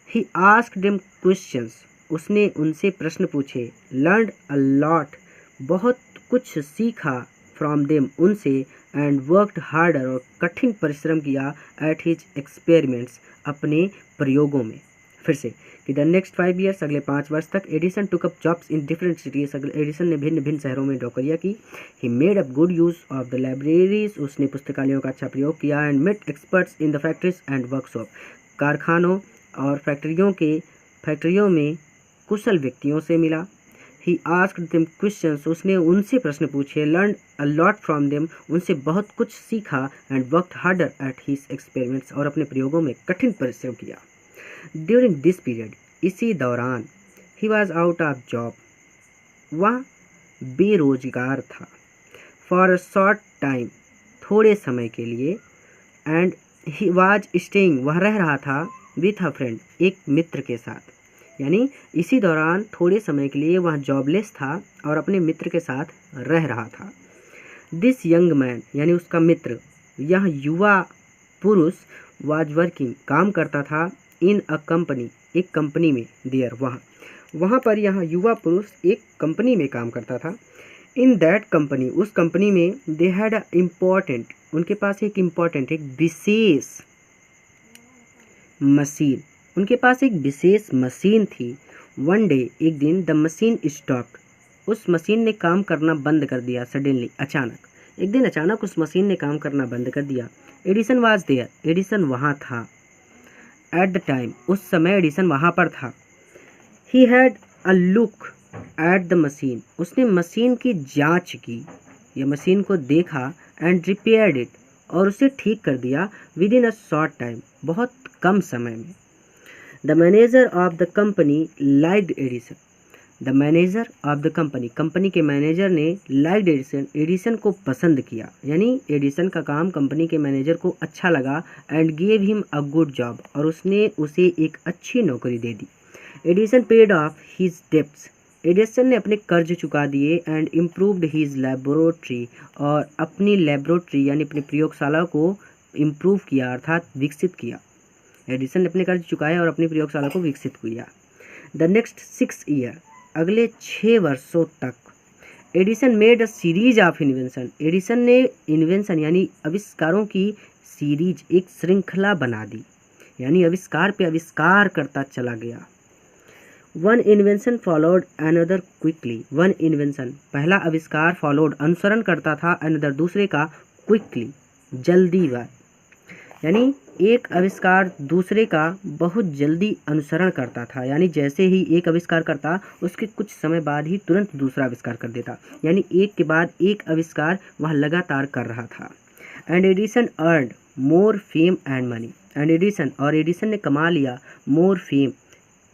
ही आस्क्ड देम क्वेश्चंस, उसने उनसे प्रश्न पूछे। लर्नड अ लॉट, बहुत कुछ सीखा। फ्रॉम देम, उनसे। एंड वर्कड हार्डर, और कठिन परिश्रम किया। एट हिज एक्सपेरिमेंट्स, अपने प्रयोगों में। फिर से कि द नेक्स्ट 5 years, अगले 5 वर्ष तक Edison took up jobs in different cities, Edison ने भिन्न भिन्न शहरों में नौकरियाँ की। He made up good use of the libraries, उसने पुस्तकालयों का अच्छा प्रयोग किया। And met experts in the factories and workshop, कारखानों और फैक्ट्रियों में कुशल व्यक्तियों से मिला। ही आस्क्ड देम क्वेश्चंस, उसने उनसे प्रश्न पूछे। Learn a lot from them, उनसे बहुत कुछ सीखा। And worked harder at his experiments, और अपने प्रयोगों में कठिन परिश्रम किया। ड्यूरिंग दिस पीरियड, इसी दौरान, he was out of job, वह बेरोजगार था। फॉर अ शॉर्ट टाइम, थोड़े समय के लिए। एंड ही वॉज स्टेइंग, वह रह रहा था, विथ अ फ्रेंड, एक मित्र के साथ। यानी इसी दौरान थोड़े समय के लिए वह जॉबलेस था और अपने मित्र के साथ रह रहा था। दिस यंग मैन, यानी उसका मित्र, यह युवा पुरुष, वाज वर्किंग, काम करता था, इन अ कंपनी, एक कंपनी में, देयर, वहाँ पर यह युवा पुरुष एक कंपनी में काम करता था। इन दैट कंपनी, उस कंपनी में, दे हैड अ इम्पॉर्टेंट, उनके पास एक इम्पॉर्टेंट, एक विशेष मशीन, उनके पास एक विशेष मशीन थी। वन डे, एक दिन, द मशीन स्टॉप्ड, उस मशीन ने काम करना बंद कर दिया। सडनली, अचानक, एक दिन अचानक उस मशीन ने काम करना बंद कर दिया। एडिसन वाज देयर, एडिसन वहाँ था। एट द टाइम, उस समय एडिसन वहाँ पर था। He had a look at the machine, उसने मशीन की जांच की, या मशीन को देखा। एंड रिपेयर्ड इट, और उसे ठीक कर दिया। With in a short time, बहुत कम समय में। The manager of the company liked Edison, the manager of the company, company के मैनेजर ने लाइक्ड एडिसन, एडिसन को पसंद किया, यानी एडिसन का काम कंपनी के मैनेजर को अच्छा लगा। And gave him a good job, और उसने उसे एक अच्छी नौकरी दे दी। Edison paid off his debts, Edison ने अपने कर्ज चुका दिए। एंड इम्प्रूव्ड हिज लेबोरेटरी, और अपनी लेबोरेटरी यानी अपनी प्रयोगशाला को इम्प्रूव किया, अर्थात विकसित किया। एडिसन ने अपने कर्ज चुकाए और अपनी प्रयोगशाला को विकसित किया। द नेक्स्ट 6 year, अगले 6 वर्षों तक, Edison made a series of invention, Edison ने इन्वेंशन यानी आविष्कारों की सीरीज, एक श्रृंखला बना दी, यानी आविष्कार पे आविष्कार करता चला गया। One invention followed another quickly, one invention, पहला आविष्कार, फॉलोड, अनुसरण करता था, अनदर, दूसरे का, क्विकली, जल्दी बात, यानी एक आविष्कार दूसरे का बहुत जल्दी अनुसरण करता था, यानी जैसे ही एक आविष्कार करता, उसके कुछ समय बाद ही तुरंत दूसरा आविष्कार कर देता, यानी एक के बाद एक आविष्कार वह लगातार कर रहा था। And Edison earned more fame and money, and Edison, और एडिसन ने कमा लिया, मोर फेम,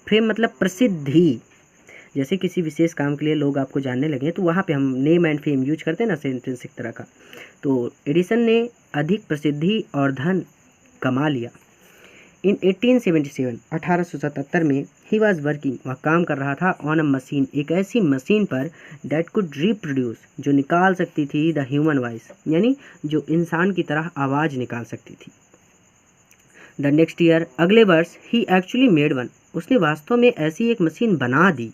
फेम मतलब प्रसिद्धि, जैसे किसी विशेष काम के लिए लोग आपको जानने लगे तो वहाँ पे हम नेम एंड फेम यूज करते हैं ना, सेंटेंस एक तरह का। तो एडिसन ने अधिक प्रसिद्धि और धन कमा लिया। इन 1877, 1877 में, ही वॉज वर्किंग, वह काम कर रहा था, ऑन अ मशीन, एक ऐसी मशीन पर, डैट कुड रिप्रोड्यूस, जो निकाल सकती थी, द ह्यूमन वॉइस, यानी जो इंसान की तरह आवाज़ निकाल सकती थी। द नेक्स्ट ईयर, अगले वर्ष, ही एक्चुअली मेड वन, उसने वास्तव में ऐसी एक मशीन बना दी।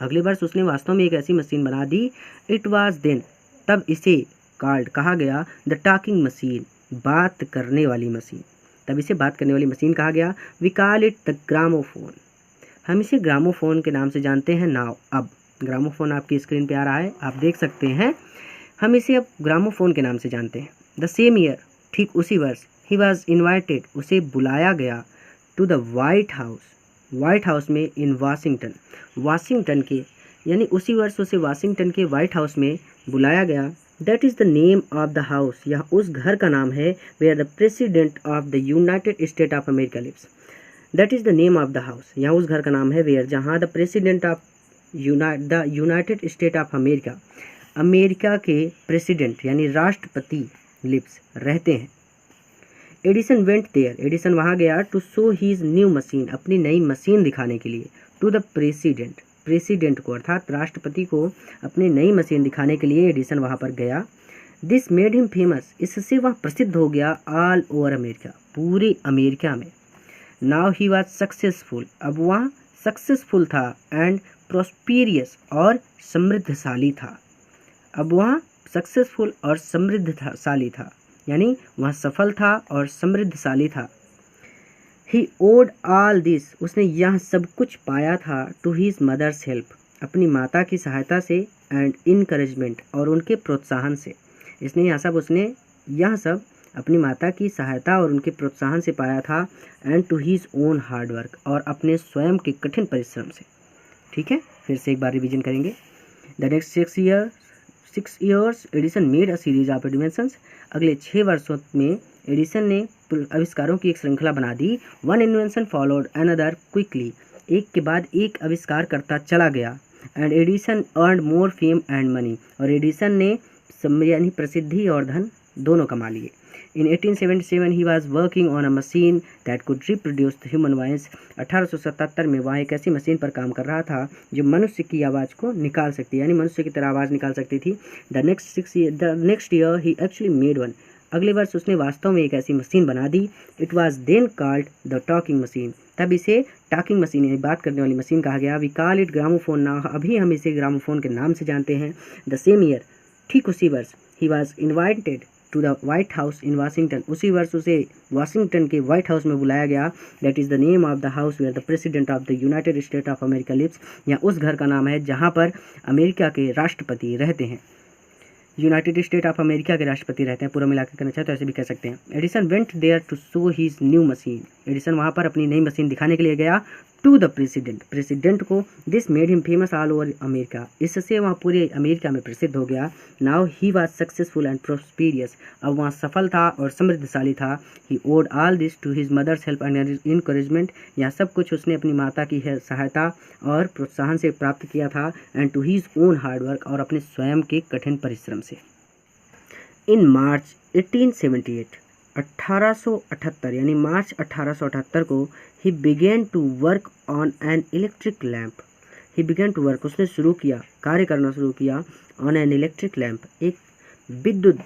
अगले वर्ष उसने वास्तव में एक ऐसी मशीन बना दी, इट वाज देन, तब इसे कॉल्ड कहा गया द टॉकिंग मशीन, बात करने वाली मशीन, तब इसे बात करने वाली मशीन कहा गया। We call it the gramophone, हम इसे ग्रामोफोन के नाम से जानते हैं नाउ। अब ग्रामोफोन आपकी स्क्रीन पे आ रहा है, आप देख सकते हैं, हम इसे अब ग्रामोफोन के नाम से जानते हैं। द सेम ईयर, ठीक उसी वर्ष, ही वॉज इन्वाइटेड, उसे बुलाया गया to the White House, White House में इन वाशिंगटन, वाशिंगटन के, यानी उसी वर्ष उसे वाशिंगटन के वाइट हाउस में बुलाया गया। That is the name of the house, यह उस घर का नाम है where the president of the United State of America lives. That is the name of the house, यहाँ उस घर का नाम है वेयर, जहाँ the president of the United State of America, America के प्रेसिडेंट यानी राष्ट्रपति लिव्स, रहते हैं। एडिसन वेंट देयर, एडिसन वहाँ गया to show his new machine, अपनी नई मशीन दिखाने के लिए। टू द प्रेसिडेंट, प्रेसिडेंट को अर्थात राष्ट्रपति को अपनी नई मशीन दिखाने के लिए एडिसन वहाँ पर गया। दिस मेड हिम फेमस, इससे वह प्रसिद्ध हो गया ऑल ओवर अमेरिका, पूरे अमेरिका में। नाउ ही वॉज सक्सेसफुल, अब वह सक्सेसफुल था, एंड प्रोस्पीरियस, और समृद्धशाली था। अब वह सक्सेसफुल और समृद्धशाली था, यानी वह सफल था और समृद्धशाली था। ही ओड ऑल दिस, उसने यह सब कुछ पाया था टू हीज मदर्स हेल्प, अपनी माता की सहायता से, एंड इनकरेजमेंट, और उनके प्रोत्साहन से। इसने यह सब अपनी माता की सहायता और उनके प्रोत्साहन से पाया था, and to his own hard work, और अपने स्वयं के कठिन परिश्रम से। ठीक है, फिर से एक बार रिवीजन करेंगे। The next 6 years Edison made a series of inventions, अगले 6 वर्षों में एडिसन ने आविष्कारों की एक श्रृंखला बना दी। One invention followed another quickly, एक के बाद एक आविष्कार करता चला गया। And Edison earned more fame and money, और एडिसन ने यानी प्रसिद्धि और धन दोनों कमा लिए। In 1877 he was working on a machine that could reproduce the human voice। 1877 में वह एक ऐसी मशीन पर काम कर रहा था जो मनुष्य की आवाज़ को निकाल सकती है, यानी मनुष्य की तरह आवाज़ निकाल सकती थी। The next year he actually made one। अगले वर्ष उसने वास्तव में एक ऐसी मशीन बना दी। It was then called the talking machine। तब इसे टॉकिंग मशीन यानी बात करने वाली मशीन कहा गया। We call it gramophone now। अभी हम इसे ग्रामोफोन के नाम से जानते हैं। The same year, ठीक उसी वर्ष, he was invited to the White House in Washington, उसी वर्ष उसे वाशिंगटन के वाइट हाउस में बुलाया गया। That is the name of the house where the president of the United State of America lives, यहाँ उस घर का नाम है जहाँ पर अमेरिका के राष्ट्रपति रहते हैं, यूनाइटेड स्टेट ऑफ अमेरिका के राष्ट्रपति रहते हैं। पूरा मिला के करना चाहे तो ऐसे भी कह सकते हैं। Edison went there to show his new machine, Edison वहाँ पर अपनी नई मशीन दिखाने के लिए गया। टू द प्रेसिडेंट, प्रेसिडेंट को। This made him famous all over America, इससे वहाँ पूरे अमेरिका में प्रसिद्ध हो गया। Now he was successful and prosperous, अब वहाँ सफल था और समृद्धशाली था। He owed all this to his mother's help and encouragement, यह सब कुछ उसने अपनी माता की सहायता और प्रोत्साहन से प्राप्त किया था। And to his own hard work, और अपने स्वयं के कठिन परिश्रम से। इन मार्च 1878, 1878 यानी मार्च 1878 को he began to work on an electric lamp, he began to work, उसने शुरू किया, कार्य करना शुरू किया, ऑन एन इलेक्ट्रिक लैम्प, एक विद्युत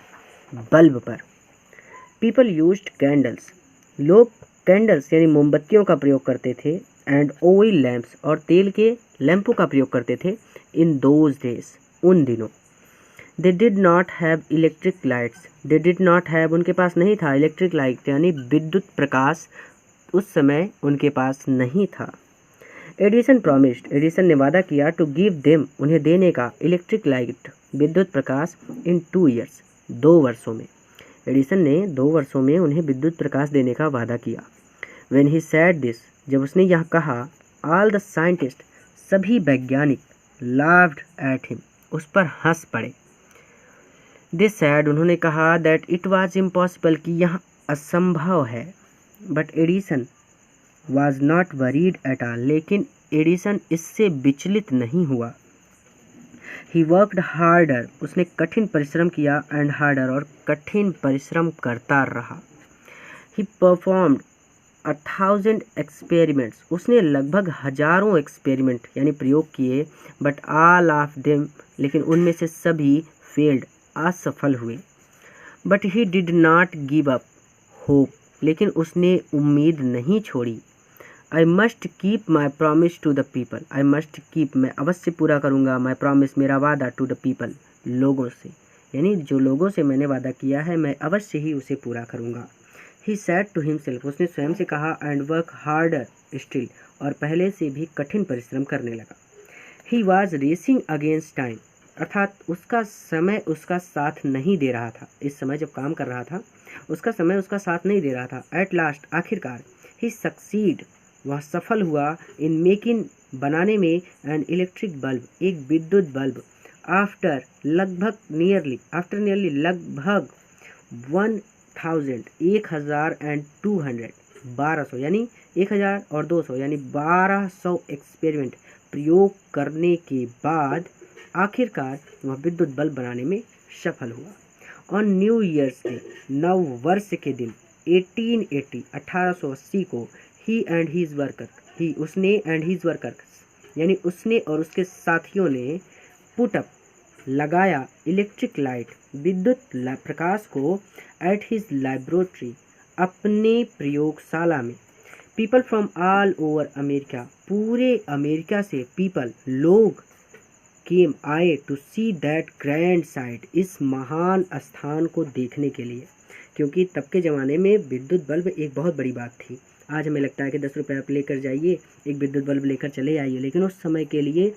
बल्ब पर। पीपल यूज्ड कैंडल्स, लोग कैंडल्स यानी मोमबत्तियों का प्रयोग करते थे, एंड ऑयल लैम्प्स, और तेल के लैंपों का प्रयोग करते थे। इन दोज डेज, उन दिनों। They did not have electric lights, they did not have, उनके पास नहीं था, इलेक्ट्रिक लाइट यानी विद्युत प्रकाश उस समय उनके पास नहीं था। एडिसन प्रॉमिस्ड, एडिसन ने वादा किया टू गिव देम, उन्हें देने का, इलेक्ट्रिक लाइट, विद्युत प्रकाश, इन 2 years, 2 वर्षों में। एडिसन ने 2 वर्षों में उन्हें विद्युत प्रकाश देने का वादा किया। व्हेन ही सेड दिस, जब उसने यह कहा, ऑल द साइंटिस्ट, सभी वैज्ञानिक, लाफ्ड एट हिम, उस पर हंस पड़े। दे सेड, उन्होंने कहा, दैट इट वाज इम्पॉसिबल, कि यह असंभव है। But Edison was not worried at all, लेकिन एडिसन इससे विचलित नहीं हुआ। ही वर्कड हार्डर, उसने कठिन परिश्रम किया, एंड हार्डर, और कठिन परिश्रम करता रहा। ही परफॉर्म्ड 1000 एक्सपेरिमेंट्स, उसने लगभग हजारों एक्सपेरिमेंट यानी प्रयोग किए। बट ऑल ऑफ देम, लेकिन उनमें से सभी फेल्ड, असफल हुए। But he did not give up hope, लेकिन उसने उम्मीद नहीं छोड़ी। I must keep my promise to the people, I must keep मैं अवश्य पूरा करूँगा, माई प्रॉमिस मेरा वादा, टू द पीपल लोगों से, यानी जो लोगों से मैंने वादा किया है मैं अवश्य ही उसे पूरा करूँगा। ही सैड टू हिमसेल्फ, उसने स्वयं से कहा, एंड वर्क हार्डर स्टिल, और पहले से भी कठिन परिश्रम करने लगा। He was racing against time, अर्थात उसका समय उसका साथ नहीं दे रहा था। इस समय जब काम कर रहा था उसका समय उसका साथ नहीं दे रहा था। एट लास्ट, आखिरकार, ही सक्सीड, वह सफल हुआ, इन मेकिंग, बनाने में, एन इलेक्ट्रिक बल्ब, एक विद्युत बल्ब, आफ्टर नियरली लगभग 1200 1200 यानी 1200 यानी 1200 एक्सपेरिमेंट प्रयोग करने के बाद आखिरकार वह विद्युत बल्ब बनाने में सफल हुआ। ऑन न्यू ईयर्स डे, नव वर्ष के दिन 1880 को, ही एंड हीज वर्कर, ही उसने, एंड हीज वर्कर्स यानी उसने और उसके साथियों ने, पुट अप लगाया, इलेक्ट्रिक लाइट, विद्युत प्रकाश को, एट हिज लैबोरेटरी, अपने प्रयोगशाला में। People from all over America, पूरे अमेरिका से पीपल, लोग, केम आए, to see that grand sight, इस महान स्थान को देखने के लिए, क्योंकि तब के ज़माने में विद्युत बल्ब एक बहुत बड़ी बात थी। आज हमें लगता है कि 10 रुपये आप लेकर जाइए, एक विद्युत बल्ब लेकर चले आइए, लेकिन उस समय के लिए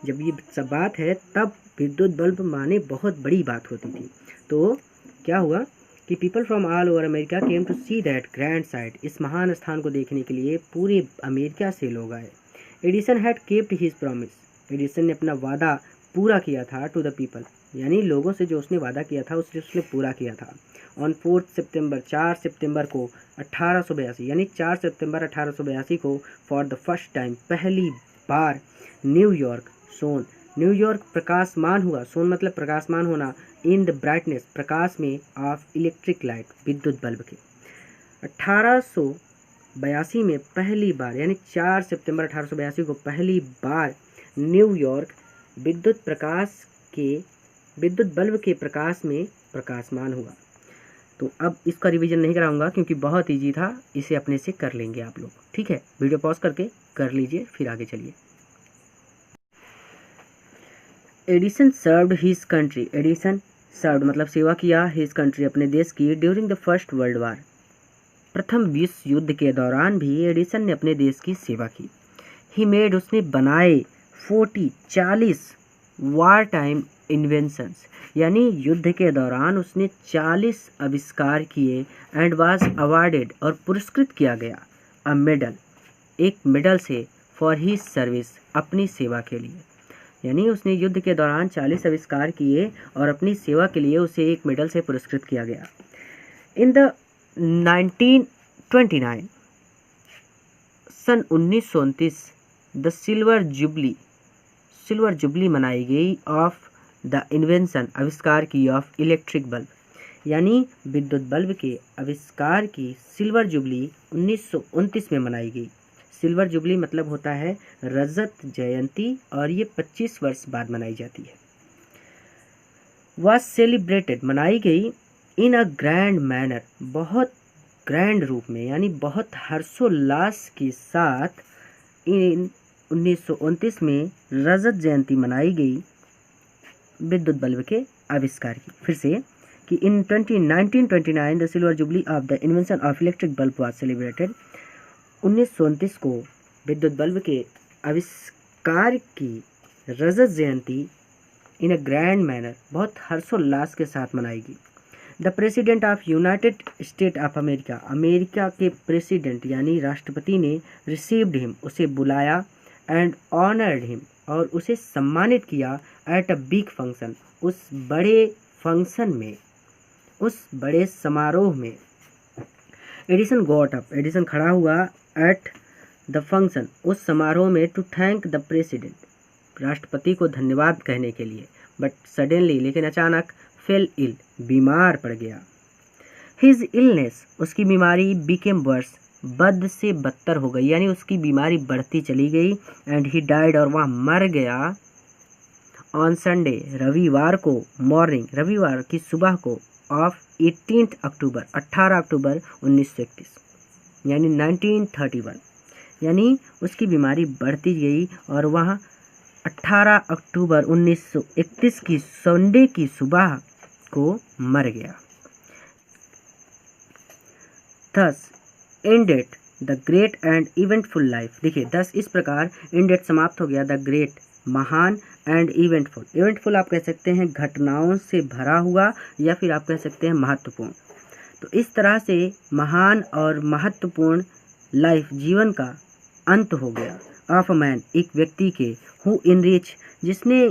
जब ये सब बात है तब विद्युत बल्ब माने बहुत बड़ी बात होती थी। तो क्या हुआ कि people from all over America came to see that grand sight, इस महान स्थान को देखने के लिए पूरे अमेरिका से लोग आए। Edison had kept his promise, Edison ने अपना वादा पूरा किया था, टू द पीपल, यानी लोगों से जो उसने वादा किया था उसने पूरा किया था। ऑन 4 सितंबर, 4 सितंबर को 1882 यानी 4 सितंबर 1882 को, फॉर द फर्स्ट टाइम, पहली बार, न्यूयॉर्क सोन, न्यूयॉर्क प्रकाशमान हुआ, सोन मतलब प्रकाशमान होना, इन द ब्राइटनेस, प्रकाश में, ऑफ इलेक्ट्रिक लाइट, विद्युत बल्ब के। 1882 में पहली बार यानी 4 सितंबर 1882 को पहली बार न्यूयॉर्क विद्युत बल्ब के प्रकाश में प्रकाशमान हुआ। तो अब इसका रिवीजन नहीं कराऊंगा क्योंकि बहुत इजी था, इसे अपने से कर लेंगे आप लोग, ठीक है। वीडियो पॉज करके कर लीजिए, फिर आगे चलिए। Edison served his country, Edison served मतलब सेवा किया, हिज कंट्री अपने देश की, during the first world war, प्रथम विश्व युद्ध के दौरान भी एडिसन ने अपने देश की सेवा की। ही मेड, उसने बनाए, 40 वार टाइम इन्वेंशंस, यानी युद्ध के दौरान उसने 40 आविष्कार किए, एंड वाज अवार्डेड, और पुरस्कृत किया गया, अ मेडल, एक मेडल से, फॉर हिज सर्विस, अपनी सेवा के लिए, यानी उसने युद्ध के दौरान 40 आविष्कार किए और अपनी सेवा के लिए उसे एक मेडल से पुरस्कृत किया गया। इन द 1929 सन 1929 द सिल्वर जुबली मनाई गई, ऑफ द इन्वेंशन, आविष्कार की, ऑफ इलेक्ट्रिक बल्ब, यानी विद्युत बल्ब के आविष्कार की सिल्वर जुबली 1929 में मनाई गई। सिल्वर जुबली मतलब होता है रजत जयंती, और ये 25 वर्ष बाद मनाई जाती है। वॉज सेलिब्रेटेड, मनाई गई, इन अ ग्रैंड मैनर, बहुत ग्रैंड रूप में, यानी बहुत हर्षोल्लास के साथ, इन 1929 में रजत जयंती मनाई गई विद्युत बल्ब के आविष्कार की। फिर से कि इन 1929 the silver jubilee of the invention of electric bulb was celebrated, 1929 को विद्युत बल्ब के आविष्कार की रजत जयंती इन अ ग्रैंड मैनर, बहुत हर्षोल्लास के साथ मनाएगी। The president of United State of America, America के प्रेसिडेंट यानी राष्ट्रपति ने, रिसीव्ड हिम, उसे बुलाया, एंड ऑनर्ड हिम, और उसे सम्मानित किया, एट अ बिग फंक्शन, उस बड़े फंक्शन में, उस बड़े समारोह में। एडिसन गॉट अप, एडिसन खड़ा हुआ, एट द फंक्शन, उस समारोह में, टू थैंक द प्रेसिडेंट, राष्ट्रपति को धन्यवाद कहने के लिए, बट सडनली, लेकिन अचानक, फेल इल, बीमार पड़ गया। हिज इलनेस, उसकी बीमारी, बिकेम वर्स, बद से बदतर हो गई, यानी उसकी बीमारी बढ़ती चली गई, एंड ही डाइड, और वह मर गया, ऑन संडे, रविवार को, मॉर्निंग, रविवार की सुबह को, ऑफ 18 अक्टूबर 1931 यानी 1931, यानी उसकी बीमारी बढ़ती गई और वह 18 अक्टूबर 1931 की संडे की सुबह को मर गया। Thus ended the great and eventful life. देखिए थस इस प्रकार एंडेड समाप्त हो गया द ग्रेट महान एंड इवेंटफुल। इवेंटफुल आप कह सकते हैं घटनाओं से भरा हुआ या फिर आप कह सकते हैं महत्वपूर्ण। तो इस तरह से महान और महत्वपूर्ण लाइफ जीवन का अंत हो गया ऑफ अ मैन एक व्यक्ति के हु इनरिच जिसने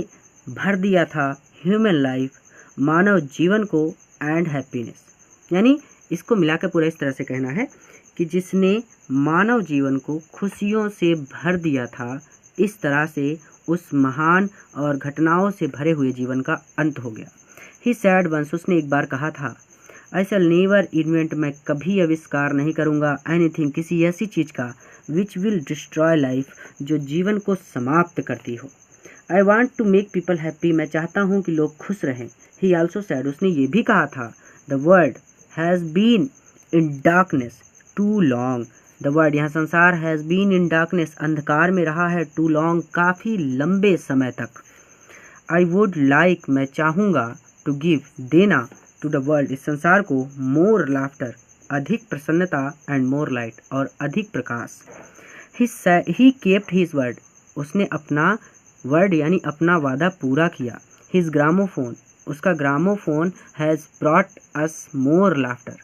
भर दिया था ह्यूमन लाइफ मानव जीवन को एंड हैप्पीनेस। यानी इसको मिलाकर पूरा इस तरह से कहना है कि जिसने मानव जीवन को खुशियों से भर दिया था, इस तरह से उस महान और घटनाओं से भरे हुए जीवन का अंत हो गया। ही सैड वंस उसने एक बार कहा था आई शैल नेवर इन्वेंट मैं कभी आविष्कार नहीं करूँगा एनीथिंग किसी ऐसी चीज़ का विच विल डिस्ट्रॉय लाइफ जो जीवन को समाप्त करती हो। I want to make people happy मैं चाहता हूँ कि लोग खुश रहें। ही ऑल्सो सैड उसने ये भी कहा था the world has been in darkness too long. The world यहाँ संसार हैज़ बीन इन डार्कनेस अंधकार में रहा है टू लॉन्ग काफ़ी लंबे समय तक। आई वुड लाइक मैं चाहूँगा टू गिव देना टू द वर्ल्ड इस संसार को मोर लाफ्टर अधिक प्रसन्नता एंड मोर लाइट और अधिक प्रकाश। ही केप्ट हिज वर्ड उसने अपना वर्ड यानी अपना वादा पूरा किया। हिज ग्रामोफोन उसका gramophone has brought us more laughter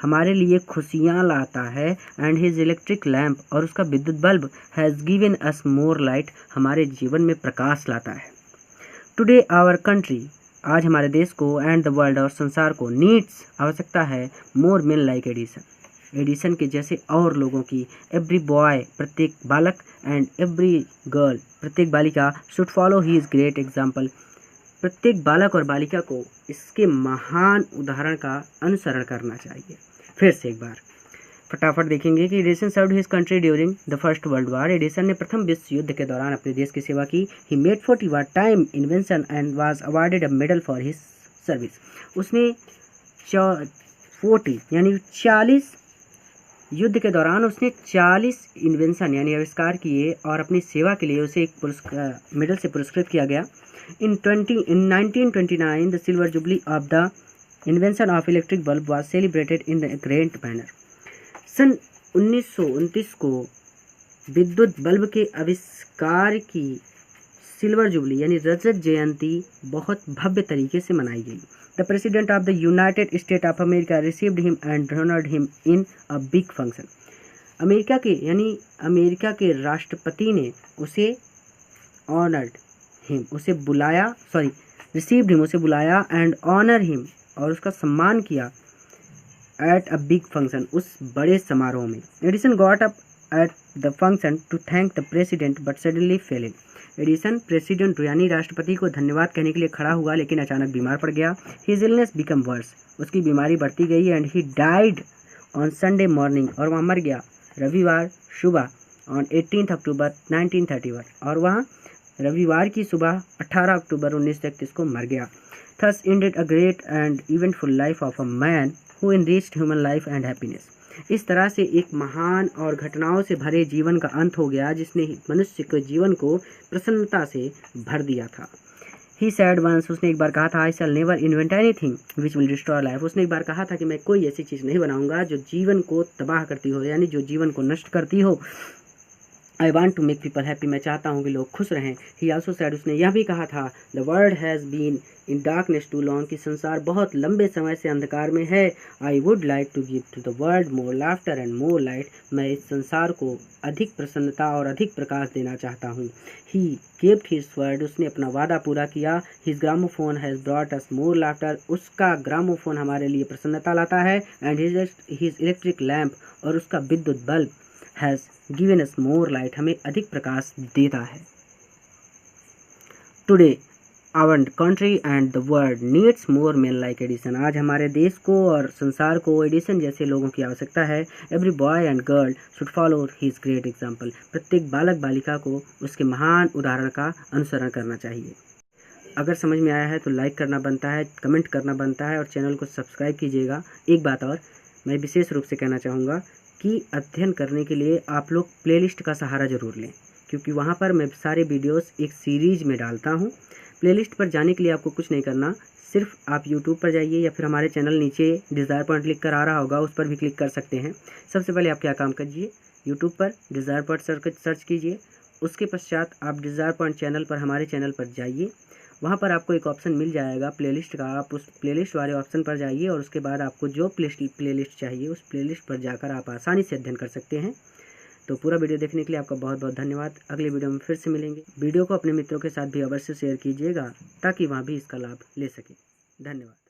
हमारे लिए खुशियाँ लाता है एंड हिज इलेक्ट्रिक लैम्प और उसका विद्युत bulb has given us more light हमारे जीवन में प्रकाश लाता है। टुडे आवर कंट्री आज हमारे देश को एंड द वर्ल्ड और संसार को नीड्स आवश्यकता है मोर मेन लाइक एडिसन के जैसे और लोगों की। एवरी बॉय प्रत्येक बालक एंड एवरी गर्ल प्रत्येक बालिका should follow he is great example प्रत्येक बालक और बालिका को इसके महान उदाहरण का अनुसरण करना चाहिए। फिर से एक बार फटाफट देखेंगे कि Edison served his country during the first world war. Edison ने प्रथम विश्व युद्ध के दौरान अपने देश की सेवा की। He made 40 war time invention and was awarded a medal for his service. उसने 40 यानी 40 युद्ध के दौरान उसने 40 इन्वेंशन यानी आविष्कार किए और अपनी सेवा के लिए उसे एक मेडल से पुरस्कृत किया गया। In 1929 the silver jubilee of the invention of electric bulb was celebrated in the grand manner। सन 1929 को विद्युत बल्ब के आविष्कार की सिल्वर जुबली यानी रजत जयंती बहुत भव्य तरीके से मनाई गई। The president of the United State of America received him and honoured him in a big function. America के राष्ट्रपति ने उसे ऑनर्ड हिम उसे बुलाया रिसीव्ड हिम उसे बुलाया एंड ऑनर हिम और उसका सम्मान किया एट अ बिग फंक्शन उस बड़े समारोह में। Edison got up at the function to thank the president but suddenly fell in. Edison president यानी राष्ट्रपति को धन्यवाद कहने के लिए खड़ा हुआ लेकिन अचानक बीमार पड़ गया। हिज इलनेस बिकम वर्स उसकी बीमारी बढ़ती गई and he died on Sunday morning और वहाँ मर गया रविवार सुबह ऑन 18 अक्टूबर 1931 और वहाँ रविवार की सुबह 18 अक्टूबर 1931 को मर गया। Thus ended a great and eventful life of a man who enriched human life and happiness. इस तरह से एक महान और घटनाओं से भरे जीवन का अंत हो गया जिसने मनुष्य के जीवन को प्रसन्नता से भर दिया था। ही सैड वंस उसने एक बार कहा था I shall never invent anything which will destroy life. उसने एक बार कहा था कि मैं कोई ऐसी चीज़ नहीं बनाऊंगा जो जीवन को तबाह करती हो यानी जो जीवन को नष्ट करती हो। I want to make people happy मैं चाहता हूँ कि लोग खुश रहें। ही ऑल्सो सैड उसने यह भी कहा था the world has been in darkness too long कि संसार बहुत लंबे समय से अंधकार में है। I would like to give to the world more laughter and more light मैं इस संसार को अधिक प्रसन्नता और अधिक प्रकाश देना चाहता हूँ। ही केप्ट हिज वर्ड उसने अपना वादा पूरा किया। His gramophone has brought us more laughter उसका ग्रामोफोन हमारे लिए प्रसन्नता लाता है एंड हिज इलेक्ट्रिक लैम्प और उसका विद्युत bulb has given us more light हमें अधिक प्रकाश देता है। Today our country and the world needs more men like Edison आज हमारे देश को और संसार को एडिसन जैसे लोगों की आवश्यकता है। Every boy and girl should follow his great example प्रत्येक बालक बालिका को उसके महान उदाहरण का अनुसरण करना चाहिए। अगर समझ में आया है तो लाइक करना बनता है, कमेंट करना बनता है और चैनल को सब्सक्राइब कीजिएगा। एक बात और मैं विशेष रूप से कहना चाहूँगा कि अध्ययन करने के लिए आप लोग प्लेलिस्ट का सहारा ज़रूर लें, क्योंकि वहाँ पर मैं सारे वीडियोस एक सीरीज़ में डालता हूँ। प्लेलिस्ट पर जाने के लिए आपको कुछ नहीं करना, सिर्फ आप यूट्यूब पर जाइए या फिर हमारे चैनल नीचे डिज़ायर पॉइंट लिख कर आ रहा होगा, उस पर भी क्लिक कर सकते हैं। सबसे पहले आप क्या काम कीजिए, यूट्यूब पर डिज़ायर पॉइंट सर्च कीजिए। उसके पश्चात आप डिज़ायर पॉइंट चैनल पर, हमारे चैनल पर जाइए। वहाँ पर आपको एक ऑप्शन मिल जाएगा प्लेलिस्ट का, आप उस प्लेलिस्ट वाले ऑप्शन पर जाइए और उसके बाद आपको जो प्लेलिस्ट चाहिए उस प्लेलिस्ट पर जाकर आप आसानी से अध्ययन कर सकते हैं। तो पूरा वीडियो देखने के लिए आपका बहुत बहुत धन्यवाद। अगले वीडियो में फिर से मिलेंगे। वीडियो को अपने मित्रों के साथ भी अवश्य शेयर कीजिएगा ताकि वहाँ भी इसका लाभ ले सकें। धन्यवाद।